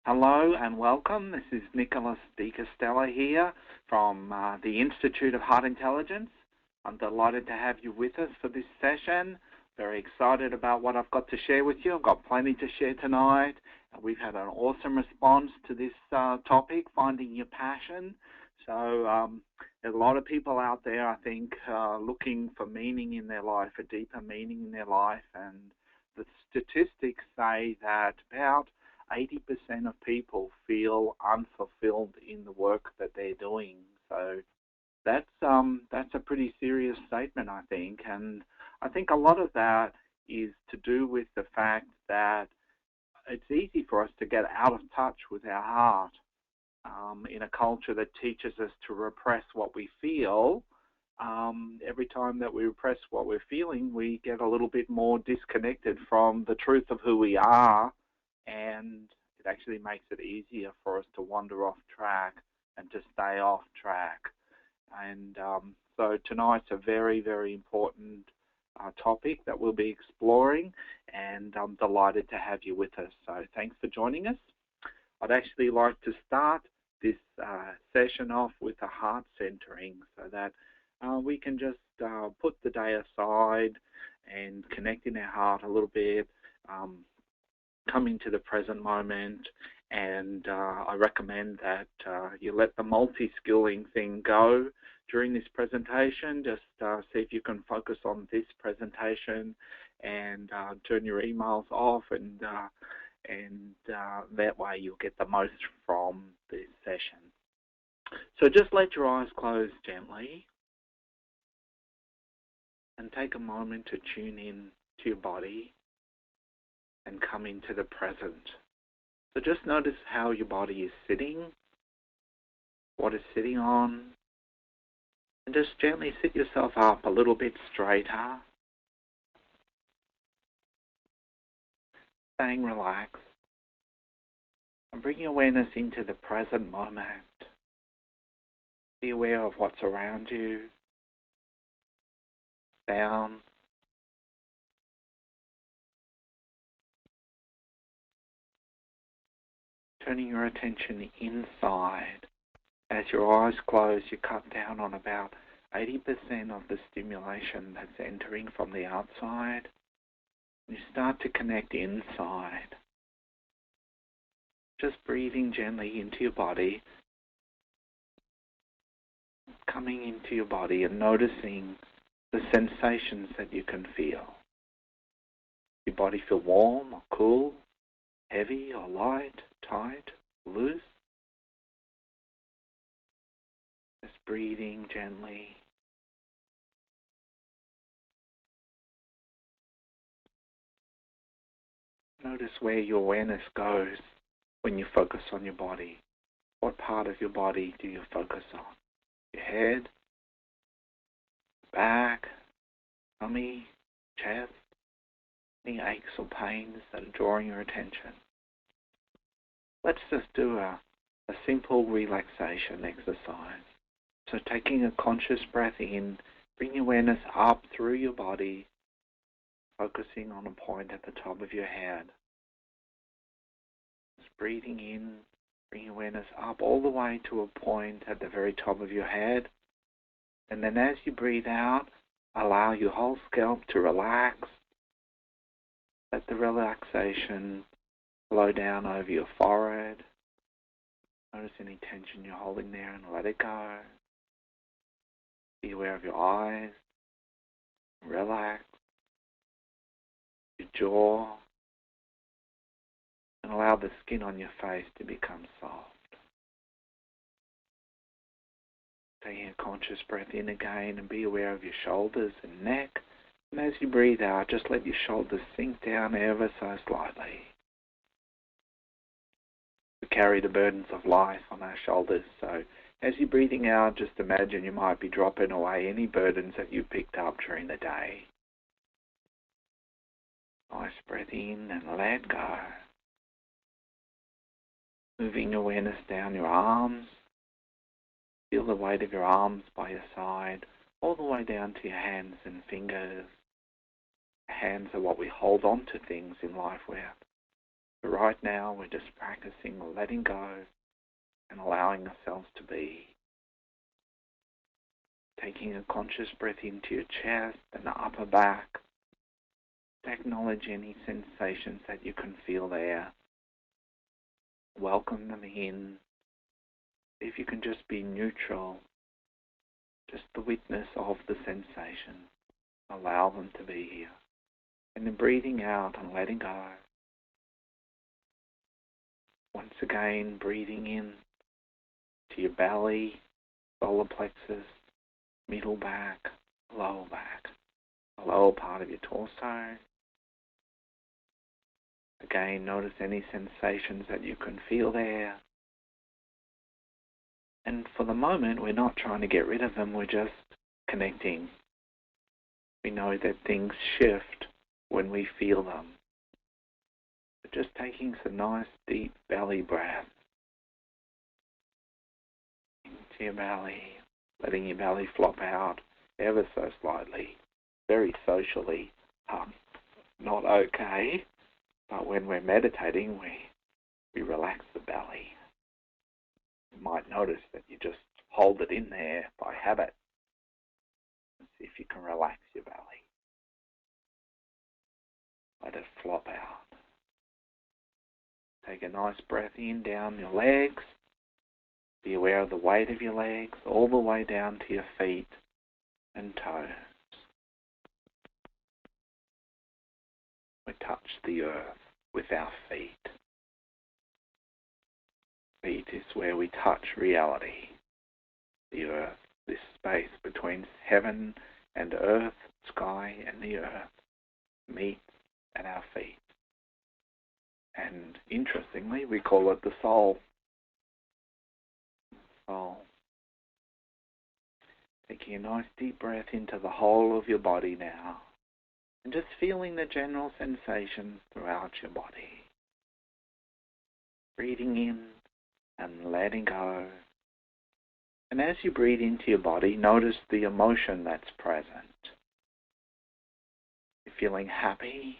Hello and welcome. This is Nicholas Castella here from the Institute of Heart Intelligence. I'm delighted to have you with us for this session. Very excited about what I've got to share with you. I've got plenty to share tonight. We've had an awesome response to this topic, finding your passion. So there's a lot of people out there, I think, looking for meaning in their life, a deeper meaning in their life. And the statistics say that about 80% of people feel unfulfilled in the work that they're doing. So that's a pretty serious statement, I think. And I think a lot of that is to do with the fact that it's easy for us to get out of touch with our heart. In a culture that teaches us to repress what we feel, every time that we repress what we're feeling, we get a little bit more disconnected from the truth of who we are, and it actually makes it easier for us to wander off track and to stay off track. And so tonight's a very, very important topic that we'll be exploring, and I'm delighted to have you with us. So thanks for joining us. I'd actually like to start this session off with a heart centering so that we can just put the day aside and connect in our heart a little bit, come into the present moment, and I recommend that you let the multi-skilling thing go during this presentation. Just see if you can focus on this presentation and turn your emails off, and that way you'll get the most from this session. So just let your eyes close gently and take a moment to tune in to your body and come into the present. So just notice how your body is sitting, what it's sitting on, and just gently sit yourself up a little bit straighter, staying relaxed, and bring your awareness into the present moment. Be aware of what's around you, sound, turning your attention inside. As your eyes close, you cut down on about 80% of the stimulation that's entering from the outside. You start to connect inside. Just breathing gently into your body, coming into your body and noticing the sensations that you can feel. Your body feel warm or cool, heavy or light, tight, loose. Just breathing gently. Notice where your awareness goes when you focus on your body. What part of your body do you focus on? Your head, back, tummy, chest, any aches or pains that are drawing your attention. Let's just do a simple relaxation exercise. So taking a conscious breath in, bring your awareness up through your body, focusing on a point at the top of your head. Just breathing in, bring your awareness up all the way to a point at the very top of your head. And then as you breathe out, allow your whole scalp to relax. Let the relaxation flow down over your forehead. Notice any tension you're holding there and let it go. Be aware of your eyes. Relax. Your jaw. And allow the skin on your face to become soft. Taking a conscious breath in again and be aware of your shoulders and neck. And as you breathe out, just let your shoulders sink down ever so slightly. We carry the burdens of life on our shoulders, so as you're breathing out, just imagine you might be dropping away any burdens that you picked up during the day. Nice breath in and let go. Moving awareness down your arms. Feel the weight of your arms by your side, all the way down to your hands and fingers. Hands are what we hold on to things in life with. But right now, we're just practicing letting go and allowing ourselves to be. Taking a conscious breath into your chest and the upper back. Acknowledge any sensations that you can feel there. Welcome them in. If you can just be neutral, just the witness of the sensation. Allow them to be here. And then breathing out and letting go. Once again, breathing in to your belly, solar plexus, middle back, lower back, the lower part of your torso. Again, notice any sensations that you can feel there. And for the moment, we're not trying to get rid of them, we're just connecting. We know that things shift when we feel them. But just taking some nice deep belly breath into your belly, letting your belly flop out ever so slightly, very socially, not okay. But when we're meditating, we relax the belly. You might notice that you just hold it in there by habit. And see if you can relax your belly. Let it flop out. Take a nice breath in down your legs. Be aware of the weight of your legs all the way down to your feet and toes. We touch the earth with our feet. Feet is where we touch reality. The earth, this space between heaven and earth, sky and the earth, meets at our feet. And interestingly, we call it the soul. Soul. Taking a nice deep breath into the whole of your body now. And just feeling the general sensations throughout your body. Breathing in and letting go. And as you breathe into your body, notice the emotion that's present. You're feeling happy?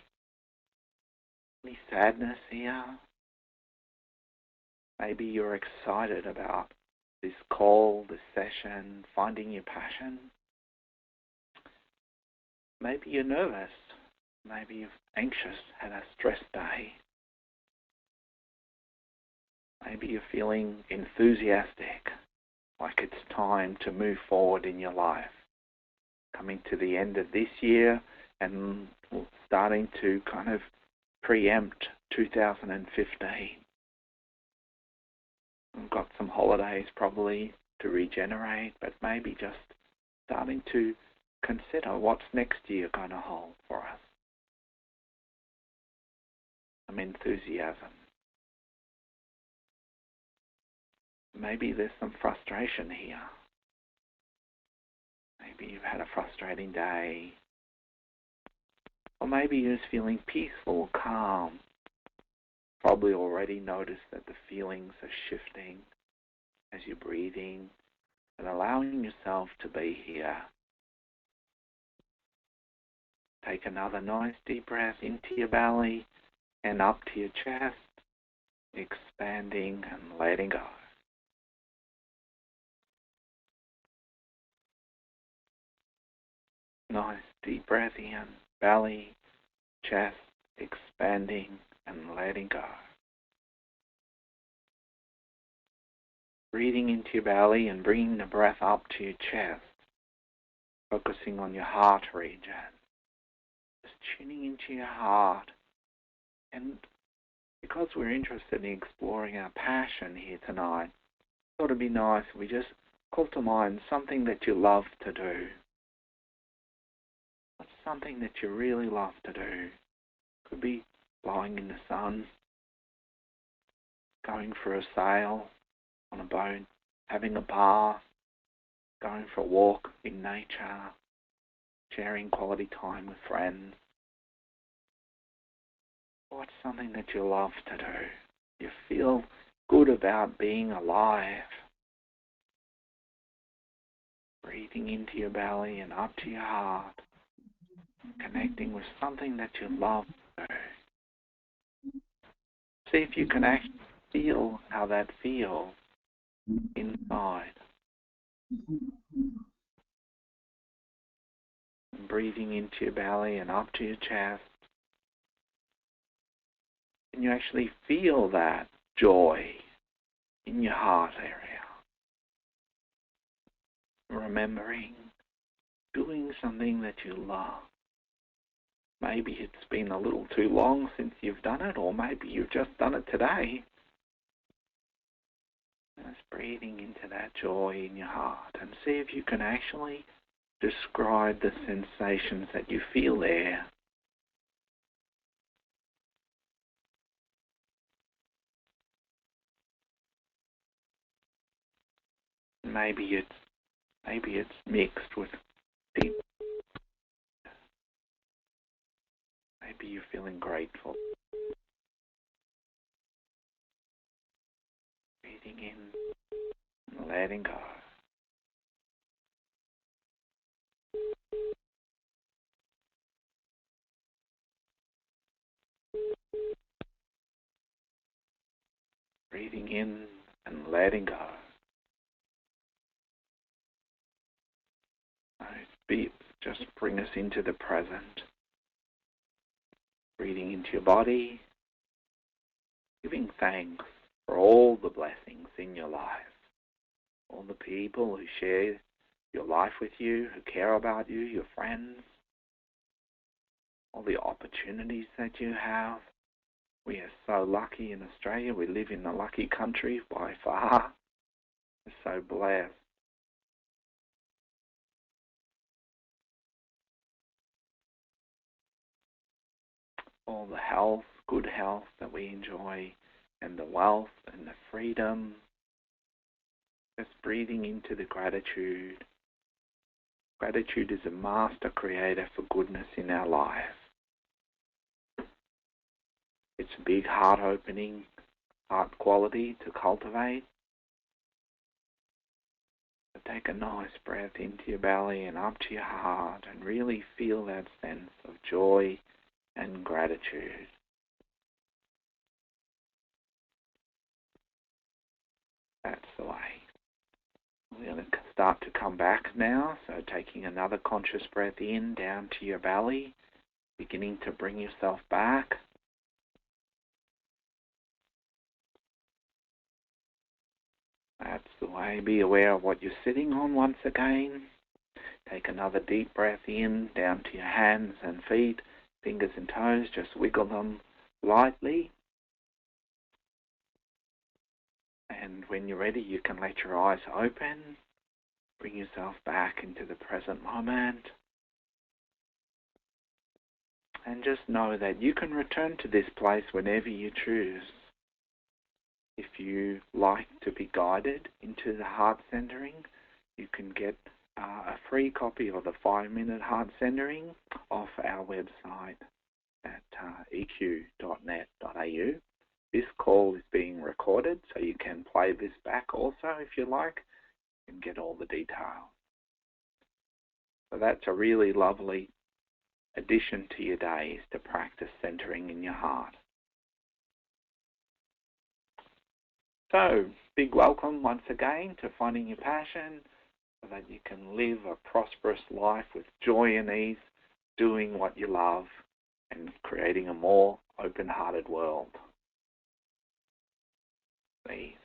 Any sadness here? Maybe you're excited about this call, this session, finding your passion. Maybe you're nervous. Maybe you're anxious, had a stress day. Maybe you're feeling enthusiastic, like it's time to move forward in your life. Coming to the end of this year and starting to kind of preempt 2015. We've got some holidays probably to regenerate, but maybe just starting to consider what's next year going to hold for us. Some enthusiasm. Maybe there's some frustration here. Maybe you've had a frustrating day. Or maybe you're just feeling peaceful, calm. Probably already noticed that the feelings are shifting as you're breathing and allowing yourself to be here. Take another nice deep breath into your belly and up to your chest, expanding and letting go. Nice deep breath in, belly, chest, expanding and letting go. Breathing into your belly and bringing the breath up to your chest, focusing on your heart region. Just tuning into your heart. And because we're interested in exploring our passion here tonight, I thought it'd be nice if we just call to mind something that you love to do. What's something that you really love to do? Could be lying in the sun, going for a sail on a boat, having a bath, going for a walk in nature, sharing quality time with friends. What's something that you love to do? You feel good about being alive. Breathing into your belly and up to your heart. Connecting with something that you love to do. See if you can actually feel how that feels inside. And breathing into your belly and up to your chest. And you actually feel that joy in your heart area. Remembering doing something that you love. Maybe it's been a little too long since you've done it, or maybe you've just done it today. Just breathing into that joy in your heart and see if you can actually describe the sensations that you feel there. Maybe it's mixed with deep. Maybe you're feeling grateful. Breathing in and letting go. Breathing in and letting go. Those beeps just bring us into the present. Breathing into your body, giving thanks for all the blessings in your life, all the people who share your life with you, who care about you, your friends, all the opportunities that you have. We are so lucky in Australia. We live in a lucky country by far. We're so blessed. All the health, good health that we enjoy, and the wealth and the freedom. Just breathing into the gratitude. Gratitude is a master creator for goodness in our life. It's a big heart-opening, heart quality to cultivate. So take a nice breath into your belly and up to your heart and really feel that sense of joy and gratitude. That's the way. We're going to start to come back now, so taking another conscious breath in, down to your belly, beginning to bring yourself back. That's the way. Be aware of what you're sitting on once again. Take another deep breath in, down to your hands and feet, fingers and toes, just wiggle them lightly. And when you're ready, you can let your eyes open. Bring yourself back into the present moment. And just know that you can return to this place whenever you choose. If you like to be guided into the heart centering, you can get a free copy of the 5-minute heart centering off our website at eq.net.au. This call is being recorded, so you can play this back also if you like and get all the details. So that's a really lovely addition to your days to practice centering in your heart. So, big welcome once again to finding your passion so that you can live a prosperous life with joy and ease, doing what you love and creating a more open-hearted world.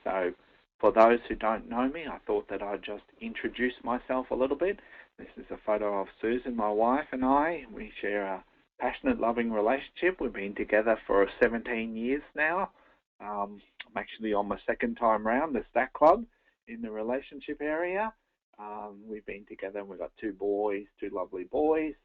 So, for those who don't know me, I thought that I'd just introduce myself a little bit. This is a photo of Susan, my wife, and I. We share a passionate, loving relationship. We've been together for 17 years now. I'm actually on my second time round the Stack Club in the relationship area. We've been together and we've got 2 boys, 2 lovely boys,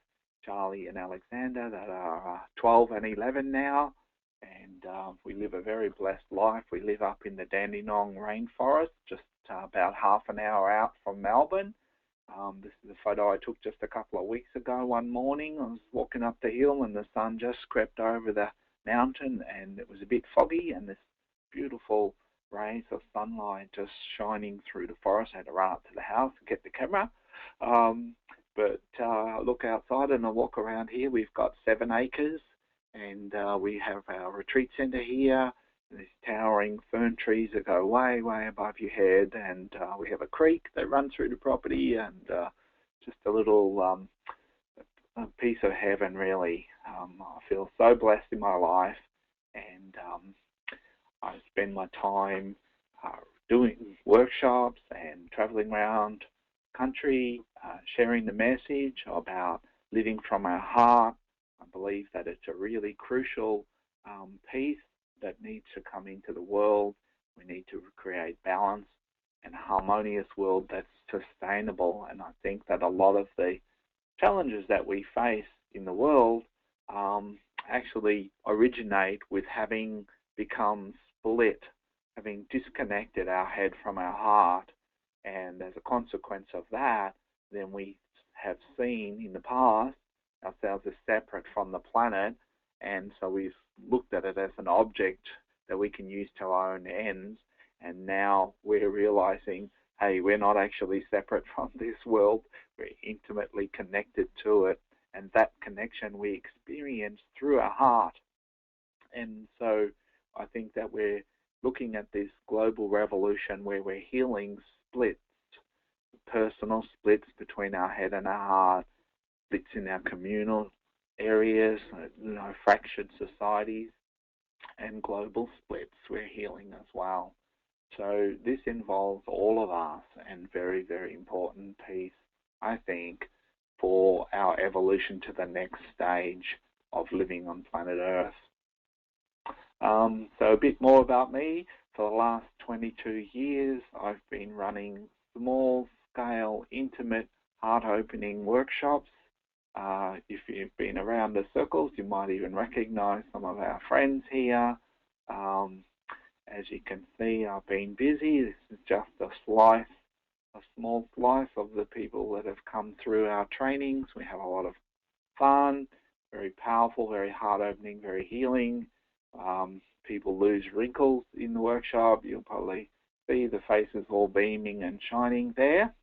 Charlie and Alexander, that are 12 and 11 now. And we live a very blessed life. We live up in the Dandenong rainforest, just about half an hour out from Melbourne. This is a photo I took just a couple of weeks ago one morning. I was walking up the hill and the sun just crept over the mountain and it was a bit foggy and this beautiful rays of sunlight just shining through the forest. I had to run up to the house and get the camera. But I look outside and I walk around here. We've got 7 acres and we have our retreat center here these towering fern trees that go way, way above your head, and we have a creek that runs through the property, and just a little a piece of heaven, really. I feel so blessed in my life, and I spend my time doing workshops and traveling around country, sharing the message about living from our heart. I believe that it's a really crucial piece that needs to come into the world. We need to create balance and a harmonious world that's sustainable. And I think that a lot of the challenges that we face in the world actually originate with having become split, having disconnected our head from our heart. And as a consequence of that, then we have seen in the past ourselves as separate from the planet, and so we've looked at it as an object that we can use to our own ends, and now we're realizing, hey, we're not actually separate from this world, we're intimately connected to it, and that connection we experience through our heart. And so I think that we're looking at this global revolution where we're healing splits, personal splits between our head and our heart, splits in our communal areas, fractured societies, and global splits we're healing as well. So this involves all of us, and very, very important piece, I think, for our evolution to the next stage of living on planet Earth. So a bit more about me. For the last 22 years, I've been running small-scale, intimate, heart-opening workshops. If you've been around the circles, you might even recognize some of our friends here. As you can see, I've been busy. This is just a small slice of the people that have come through our trainings. We have a lot of fun, very powerful, very heart-opening, very healing. People lose wrinkles in the workshop. You'll probably see the faces all beaming and shining there.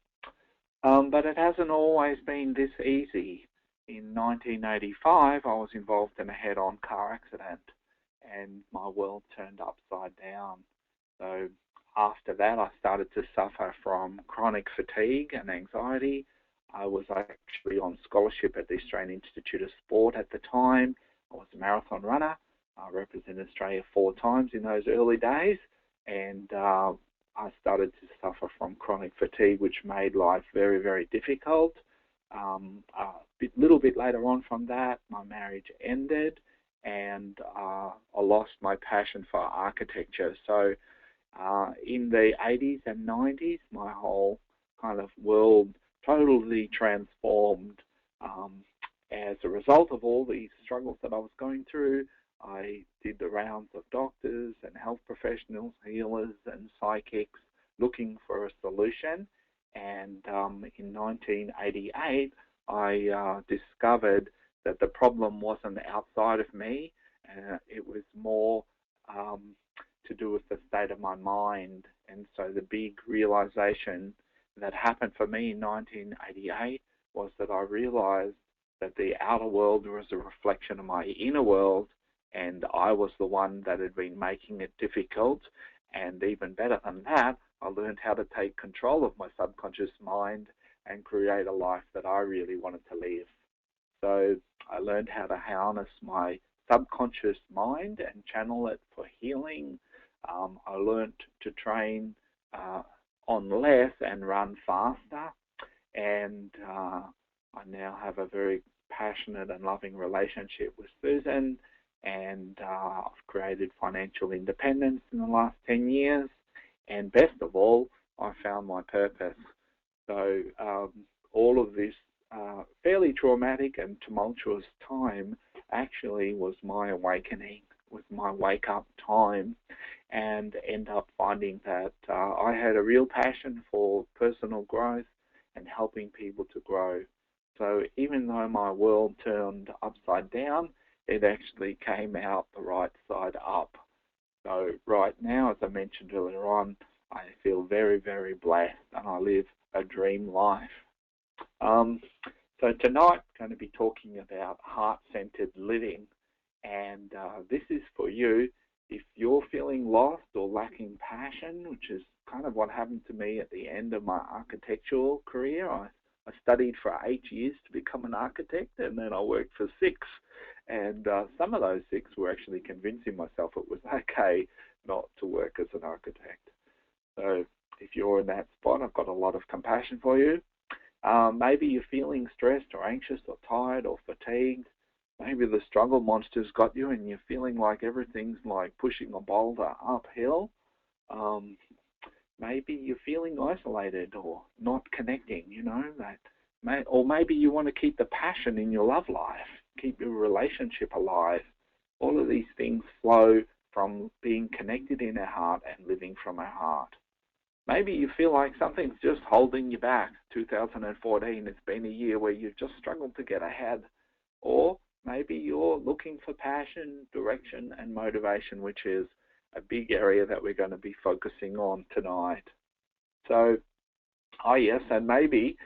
But it hasn't always been this easy. In 1985, I was involved in a head-on car accident, and my world turned upside down. So after that, I started to suffer from chronic fatigue and anxiety. I was actually on scholarship at the Australian Institute of Sport at the time. I was a marathon runner. I represented Australia 4 times in those early days, and I started to suffer from chronic fatigue, which made life very, very difficult. A little bit later on from that, my marriage ended, and I lost my passion for architecture. So in the 80s and 90s, my whole kind of world totally transformed. As a result of all these struggles that I was going through, I did the rounds of doctors and health professionals, healers and psychics looking for a solution. And in 1988, I discovered that the problem wasn't outside of me. It was more to do with the state of my mind. And so the big realization that happened for me in 1988 was that I realized that the outer world was a reflection of my inner world, and I was the one that had been making it difficult. And even better than that, I learned how to take control of my subconscious mind and create a life that I really wanted to live. So I learned how to harness my subconscious mind and channel it for healing. I learned to train on less and run faster. And I now have a very passionate and loving relationship with Susan. And I've created financial independence in the last 10 years. And best of all, I found my purpose. So all of this fairly traumatic and tumultuous time actually was my awakening, was my wake-up time, and end up finding that I had a real passion for personal growth and helping people to grow. So even though my world turned upside down, it actually came out the right side up. So right now, as I mentioned earlier on, I feel very, very blessed, and I live a dream life. So tonight, I'm going to be talking about heart-centered living, and this is for you if you're feeling lost or lacking passion, which is kind of what happened to me at the end of my architectural career. I studied for 8 years to become an architect, and then I worked for 6. And some of those 6 were actually convincing myself it was okay not to work as an architect. So if you're in that spot, I've got a lot of compassion for you. Maybe you're feeling stressed or anxious or tired or fatigued. Maybe the struggle monster's got you and you're feeling like everything's like pushing a boulder uphill. Maybe you're feeling isolated or not connecting, or maybe you want to keep the passion in your love life, keep your relationship alive. All of these things flow from being connected in our heart and living from our heart. Maybe you feel like something's just holding you back. 2014, it's been a year where you've just struggled to get ahead. Or maybe you're looking for passion, direction, and motivation, which is a big area that we're going to be focusing on tonight. So, yes, and maybe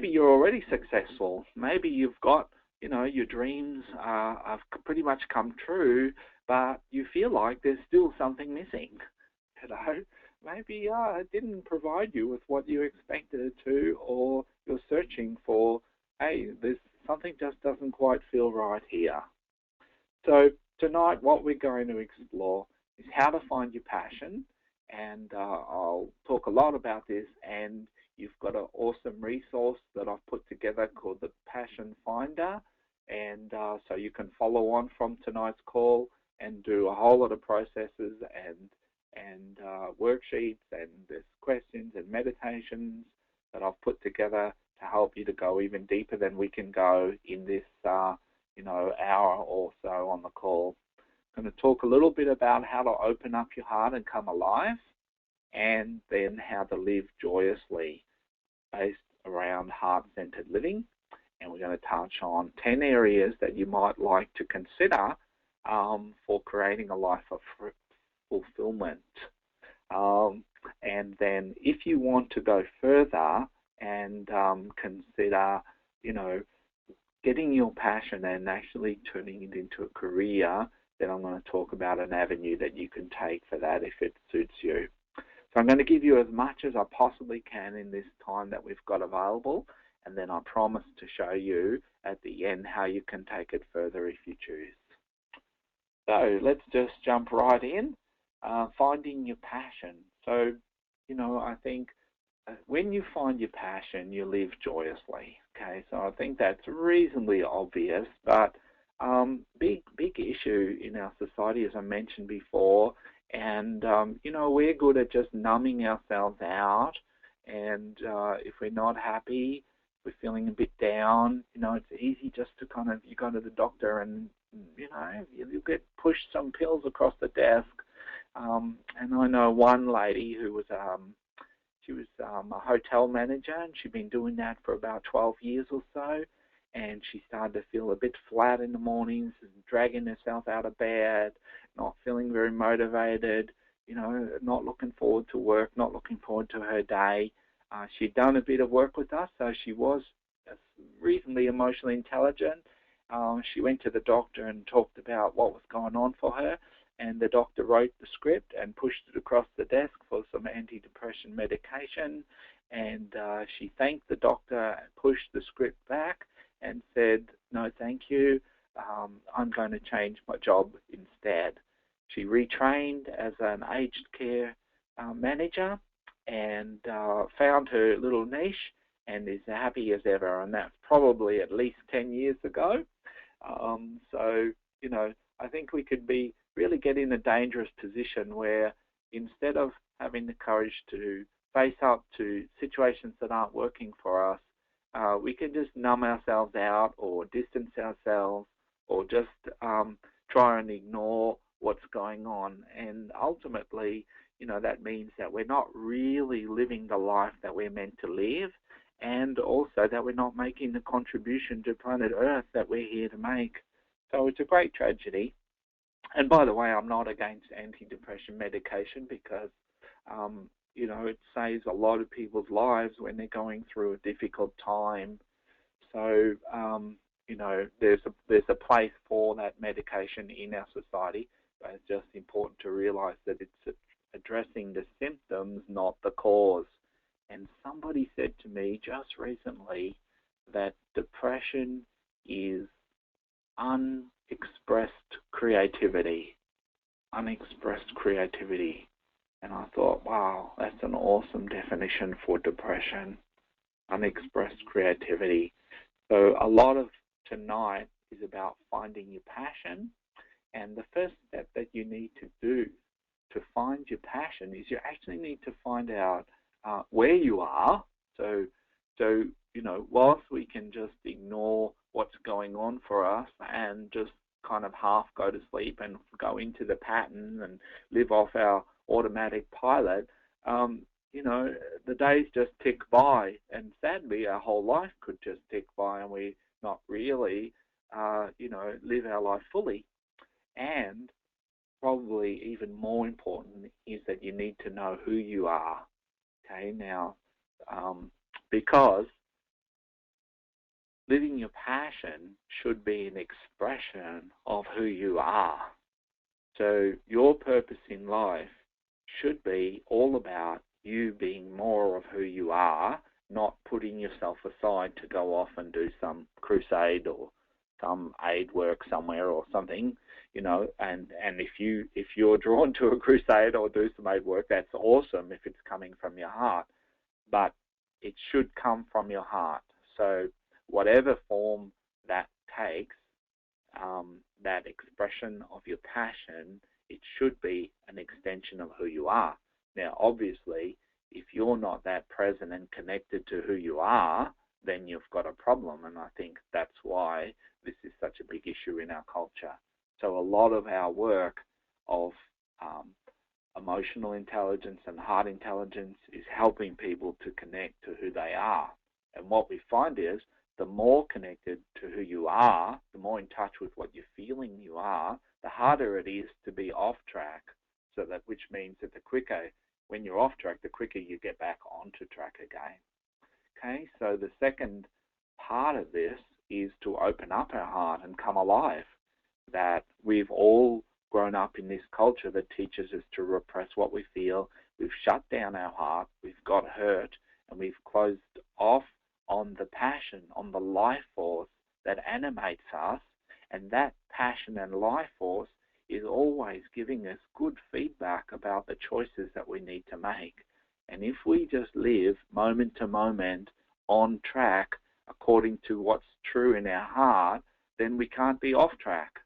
you're already successful. Maybe you've got, your dreams have pretty much come true, but you feel like there's still something missing. Maybe it didn't provide you with what you expected it to, or you're searching for, hey, there's something just doesn't quite feel right here. So tonight what we're going to explore is how to find your passion, and I'll talk a lot about this, and you've got an awesome resource that I've put together called the Passion Finder, and so you can follow on from tonight's call and do a whole lot of processes and worksheets, and there's questions and meditations that I've put together to help you to go even deeper than we can go in this hour or so on the call. I'm going to talk a little bit about how to open up your heart and come alive, and then how to live joyously based around heart-centered living. And we're going to touch on 10 areas that you might like to consider for creating a life of fulfillment. And then if you want to go further and consider, getting your passion and actually turning it into a career, then I'm going to talk about an avenue that you can take for that if it suits you. So I'm going to give you as much as I possibly can in this time that we've got available, and then I promise to show you at the end how you can take it further if you choose. So let's just jump right in. Finding your passion. So, I think when you find your passion, you live joyously. Okay, so I think that's reasonably obvious, but big issue in our society, as I mentioned before, and we're good at just numbing ourselves out, and if we're not happy, we're feeling a bit down, it's easy just to you go to the doctor and, you get pushed some pills across the desk. And I know one lady who was she was a hotel manager, and she'd been doing that for about 12 years or so, and she started to feel a bit flat in the mornings, and dragging herself out of bed, not feeling very motivated, not looking forward to work, not looking forward to her day. She'd done a bit of work with us, so she was reasonably emotionally intelligent. She went to the doctor and talked about what was going on for her, and the doctor wrote the script and pushed it across the desk for some antidepressant medication, and she thanked the doctor, pushed the script back and said, no thank you, I'm going to change my job instead. She retrained as an aged care manager and found her little niche and is happy as ever, and that's probably at least 10 years ago. So, I think we could really get in a dangerous position where instead of having the courage to face up to situations that aren't working for us, we can just numb ourselves out or distance ourselves or just try and ignore what's going on. And ultimately, that means that we're not really living the life that we're meant to live, and also that we're not making the contribution to planet Earth that we're here to make. So it's a great tragedy. And by the way, I'm not against antidepressant medication because, it saves a lot of people's lives when they're going through a difficult time. So, there's a place for that medication in our society, but it's just important to realize that it's addressing the symptoms, not the cause. And somebody said to me just recently that depression is unexpressed creativity. Unexpressed creativity. And I thought, wow, that's an awesome definition for depression. Unexpressed creativity. So a lot of tonight is about finding your passion. And the first step that you need to do to find your passion is you actually need to find out where you are. So whilst we can just ignore what's going on for us and just kind of half go to sleep and go into the pattern and live off our automatic pilot, the days just tick by, and sadly our whole life could just tick by and we not really, live our life fully. And probably even more important is that you need to know who you are. Okay, now, because living your passion should be an expression of who you are. So your purpose in life should be all about you being more of who you are, not putting yourself aside to go off and do some crusade or some aid work somewhere or something, and if you're drawn to a crusade or do some aid work, that's awesome if it's coming from your heart, but it should come from your heart. So whatever form that takes, that expression of your passion, it should be an extension of who you are. Now, obviously, if you're not that present and connected to who you are, then you've got a problem, and I think that's why this is such a big issue in our culture. So a lot of our work of emotional intelligence and heart intelligence is helping people to connect to who they are. And what we find is the more connected to who you are, the more in touch with what you're feeling you are, the harder it is to be off track. So that, which means that the quicker, when you're off track, the quicker you get back onto track again. Okay, so the second part of this is to open up our heart and come alive. That we've all grown up in this culture that teaches us to repress what we feel. We've shut down our heart, we've got hurt, and we've closed off on the passion, on the life force that animates us. And that passion and life force is always giving us good feedback about the choices that we need to make. And if we just live moment to moment on track according to what's true in our heart, then we can't be off track.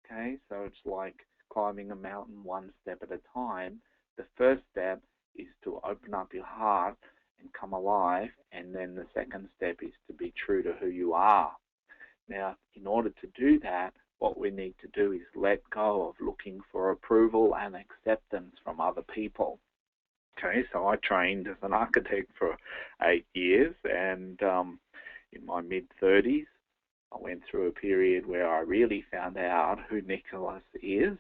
Okay, so it's like climbing a mountain one step at a time. The first step is to open up your heart and come alive, and then the second step is to be true to who you are. Now, in order to do that, what we need to do is let go of looking for approval and acceptance from other people. Okay, so I trained as an architect for 8 years, and in my mid-30s, I went through a period where I really found out who Nicholas is,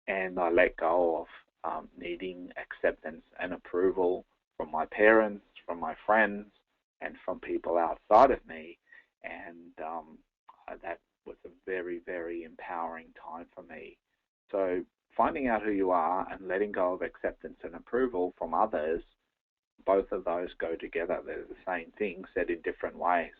and I let go of needing acceptance and approval from my parents, from my friends, and from people outside of me. And that was a very, very empowering time for me. So finding out who you are and letting go of acceptance and approval from others, both of those go together. They're the same thing said in different ways.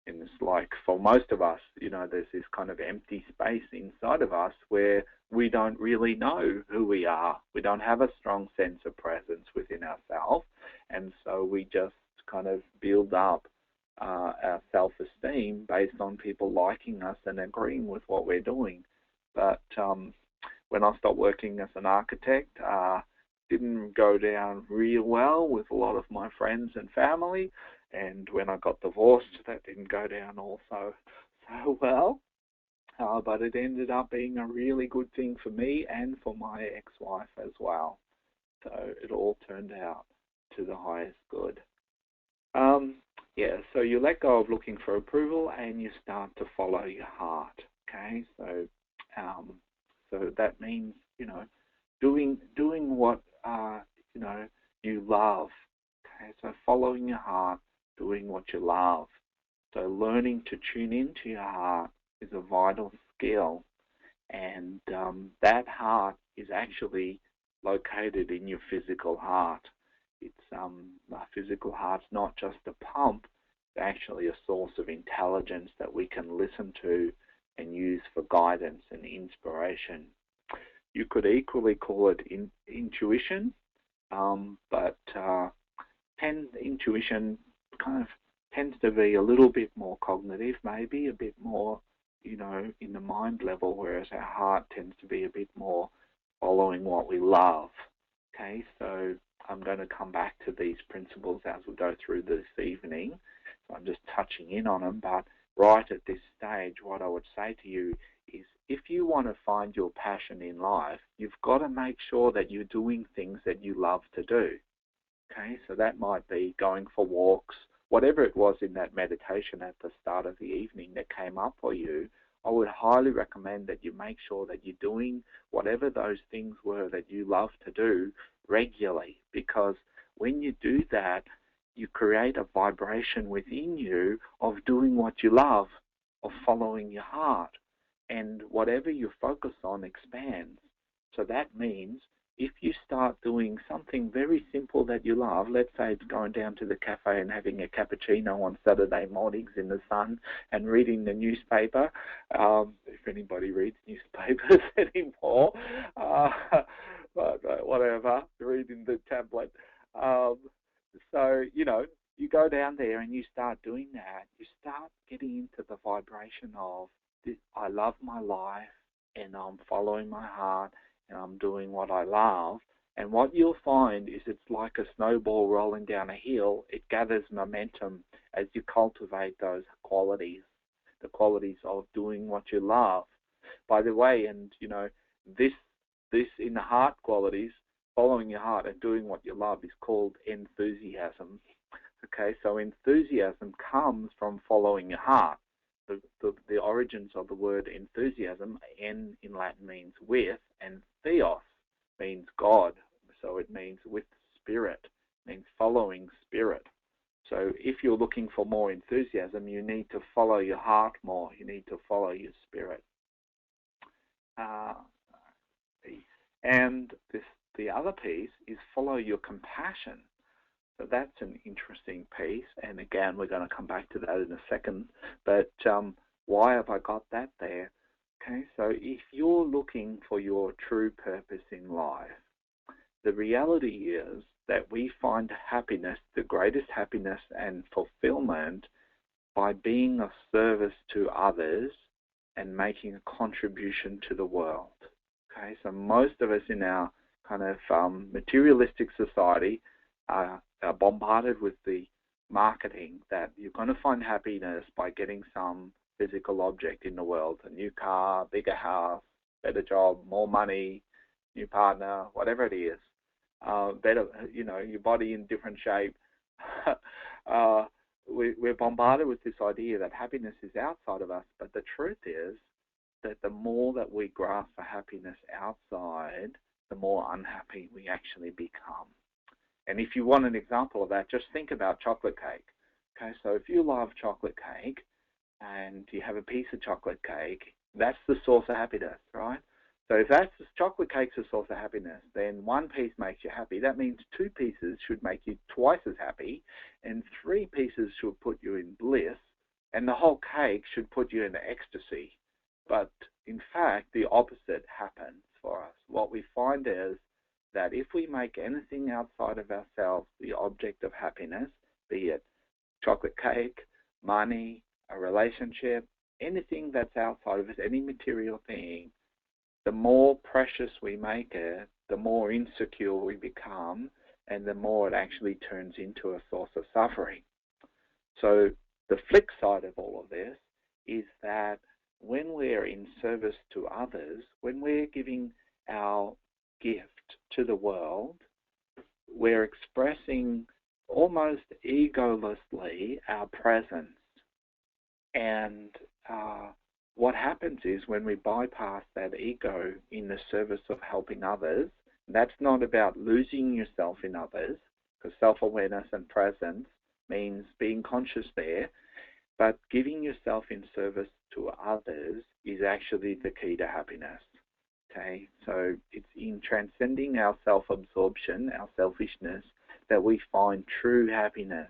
And it's like for most of us, there's this kind of empty space inside of us where we don't really know who we are. We don't have a strong sense of presence within ourselves. And so we just kind of build up our self-esteem based on people liking us and agreeing with what we're doing. But when I stopped working as an architect, didn't go down real well with a lot of my friends and family. And when I got divorced, that didn't go down also so well. But it ended up being a really good thing for me and for my ex-wife as well. So it all turned out to the highest good. So you let go of looking for approval and you start to follow your heart. Okay, so that means doing what you love. Okay, so following your heart, doing what you love. So learning to tune into your heart is a vital skill. And that heart is actually located in your physical heart. It's the physical heart's not just a pump, it's actually a source of intelligence that we can listen to and use for guidance and inspiration. You could equally call it intuition, but intuition kind of tends to be a little bit more cognitive, maybe a bit more, in the mind level, whereas our heart tends to be a bit more following what we love. Okay, so I'm going to come back to these principles as we go through this evening. So I'm just touching in on them, but right at this stage, what I would say to you is if you want to find your passion in life, you've got to make sure that you're doing things that you love to do. Okay, so that might be going for walks, whatever it was in that meditation at the start of the evening that came up for you. I would highly recommend that you make sure that you're doing whatever those things were that you love to do regularly, because when you do that, you create a vibration within you of doing what you love, of following your heart, and whatever you focus on expands. So that means if you start doing something very simple that you love, let's say it's going down to the cafe and having a cappuccino on Saturday mornings in the sun and reading the newspaper, if anybody reads newspapers anymore, but whatever, reading the tablet. So, you go down there and you start doing that, you start getting into the vibration of, I love my life and I'm following my heart and I'm doing what I love. And what you'll find is it's like a snowball rolling down a hill. It gathers momentum as you cultivate those qualities, the qualities of doing what you love. By the way, and this in the heart qualities, following your heart and doing what you love is called enthusiasm. Okay, so enthusiasm comes from following your heart. The origins of the word enthusiasm, en in Latin means with, and theos means God. So it means with spirit, means following spirit. So if you're looking for more enthusiasm, you need to follow your heart more. You need to follow your spirit. And the other piece is follow your compassion. So that's an interesting piece, and again, we're going to come back to that in a second. But why have I got that there? Okay, so if you're looking for your true purpose in life, the reality is that we find happiness, the greatest happiness and fulfillment, by being of service to others and making a contribution to the world. Okay, so most of us in our kind of materialistic society are bombarded with the marketing that you're going to find happiness by getting some physical object in the world, a new car, bigger house, better job, more money, new partner, whatever it is, better, your body in different shape. We're bombarded with this idea that happiness is outside of us, but the truth is that the more that we grasp for happiness outside, the more unhappy we actually become. And if you want an example of that, just think about chocolate cake. Okay, so if you love chocolate cake and you have a piece of chocolate cake, that's the source of happiness, right? So if that's chocolate cake's the source of happiness, then one piece makes you happy. That means two pieces should make you twice as happy, and three pieces should put you in bliss, and the whole cake should put you in ecstasy. But in fact, the opposite happens for us. What we find is that if we make anything outside of ourselves the object of happiness, be it chocolate cake, money, a relationship, anything that's outside of us, any material thing, the more precious we make it, the more insecure we become, and the more it actually turns into a source of suffering. So the flip side of all of this is that when we're in service to others, when we're giving our gift to the world, we're expressing almost egolessly our presence. And what happens is when we bypass that ego in the service of helping others, that's not about losing yourself in others, because self-awareness and presence means being conscious there, but giving yourself in service to others is actually the key to happiness. Okay, so it's in transcending our self-absorption, our selfishness, that we find true happiness,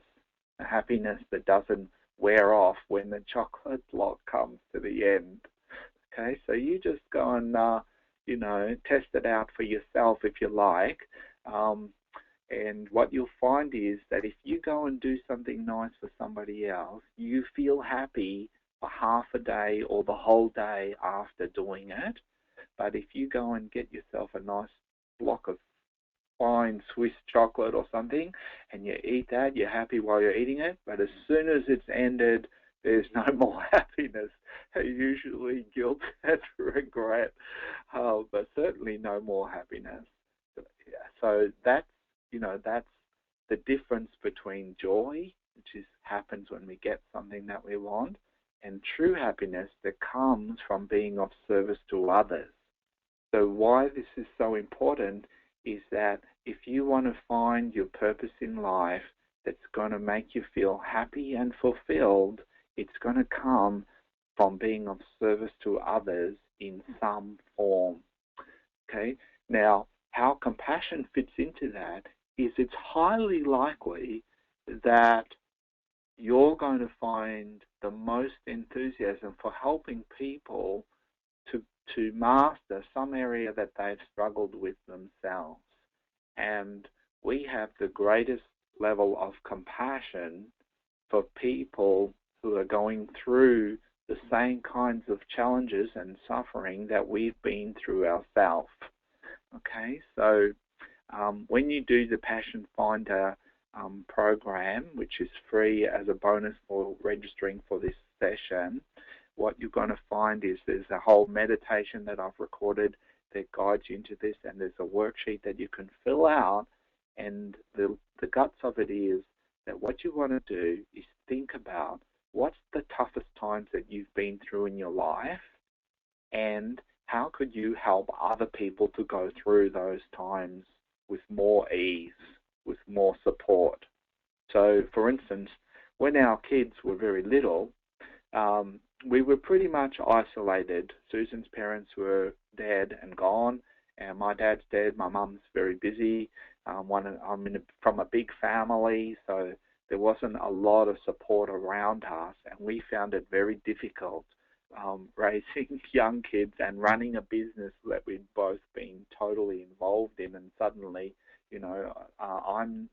a happiness that doesn't wear off when the chocolate block comes to the end. Okay, so you just go and, test it out for yourself if you like. And what you'll find is that if you go and do something nice for somebody else, you feel happy for half a day or the whole day after doing it. But if you go and get yourself a nice block of fine Swiss chocolate or something and you eat that, you're happy while you're eating it, but as soon as it's ended, there's no more happiness. Usually guilt and regret, but certainly no more happiness. So that's the difference between joy, which happens when we get something that we want, and true happiness that comes from being of service to others. So why this is so important is that if you want to find your purpose in life that's going to make you feel happy and fulfilled, it's going to come from being of service to others in some form. Okay? Now, how compassion fits into that is it's highly likely that you're going to find the most enthusiasm for helping people to master some area that they've struggled with themselves. And we have the greatest level of compassion for people who are going through the same kinds of challenges and suffering that we've been through ourselves. Okay, so when you do the Passion Finder program, which is free as a bonus for registering for this session, what you're going to find is there's a whole meditation that I've recorded that guides you into this, and there's a worksheet that you can fill out, and the guts of it is that what you want to do is think about what's the toughest times that you've been through in your life, and how could you help other people to go through those times with more ease, with more support. So, for instance, when our kids were very little, we were pretty much isolated. Susan's parents were dead and gone, and my dad's dead. My mum's very busy. I'm from a big family, so there wasn't a lot of support around us, and we found it very difficult raising young kids and running a business that we'd both been totally involved in, and suddenly, I'm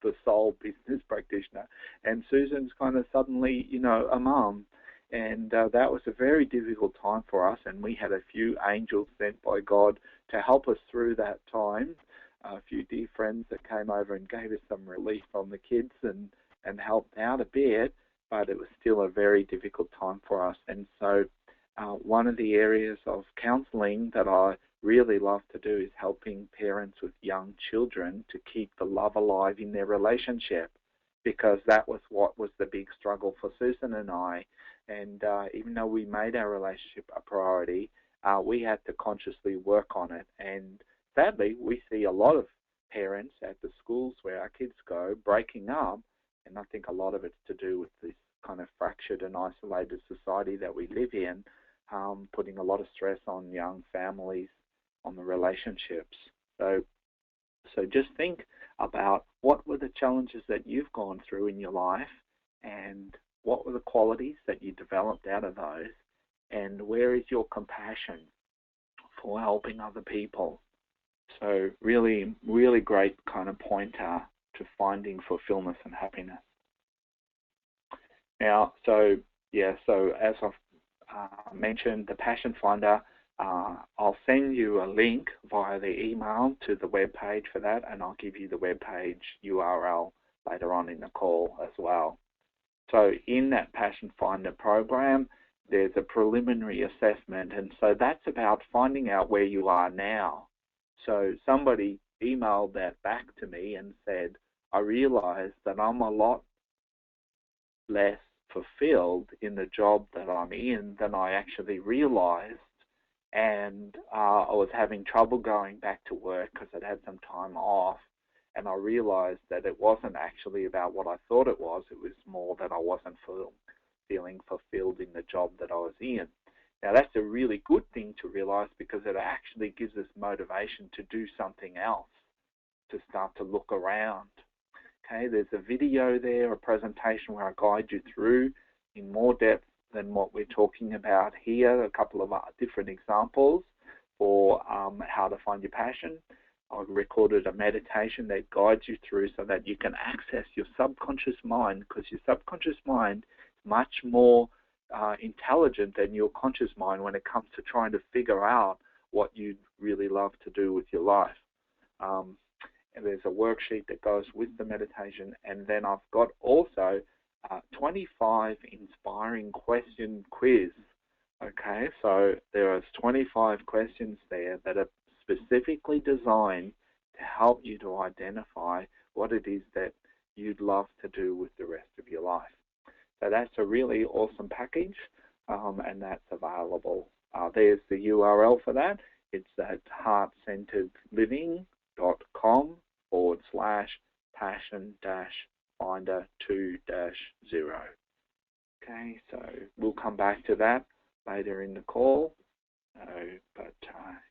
the sole business practitioner, and Susan's kind of suddenly, a mum. And that was a very difficult time for us, and we had a few angels sent by God to help us through that time, a few dear friends that came over and gave us some relief from the kids and helped out a bit, but it was still a very difficult time for us. And so one of the areas of counselling that I really love to do is helping parents with young children to keep the love alive in their relationship, because that was what was the big struggle for Susan and I. And even though we made our relationship a priority, we had to consciously work on it. And sadly, we see a lot of parents at the schools where our kids go breaking up, and I think a lot of it's to do with this kind of fractured and isolated society that we live in, putting a lot of stress on young families, on the relationships. So just think about what were the challenges that you've gone through in your life, and what were the qualities that you developed out of those, and where is your compassion for helping other people? So really, really great kind of pointer to finding fulfillment and happiness. Now, so as I've mentioned, the Passion Finder, I'll send you a link via the email to the web page for that, and I'll give you the web page URL later on in the call as well. So in that Passion Finder program, there's a preliminary assessment, and so that's about finding out where you are now. So somebody emailed that back to me and said, I realized that I'm a lot less fulfilled in the job that I'm in than I actually realized, and I was having trouble going back to work because I'd had some time off, and I realized that it wasn't actually about what I thought it was more that I wasn't feeling fulfilled in the job that I was in. Now, that's a really good thing to realize because it actually gives us motivation to do something else, to start to look around. Okay, there's a video there, a presentation where I guide you through in more depth than what we're talking about here, a couple of different examples for how to find your passion. I've recorded a meditation that guides you through so that you can access your subconscious mind, because your subconscious mind is much more intelligent than your conscious mind when it comes to trying to figure out what you'd really love to do with your life. And there's a worksheet that goes with the meditation, and then I've got also 25 inspiring question quiz. Okay, so there are 25 questions there that are specifically designed to help you to identify what it is that you'd love to do with the rest of your life. So that's a really awesome package, and that's available. There's the URL for that. It's at heartcenteredliving.com/passion-finder2-0. Okay, so we'll come back to that later in the call. But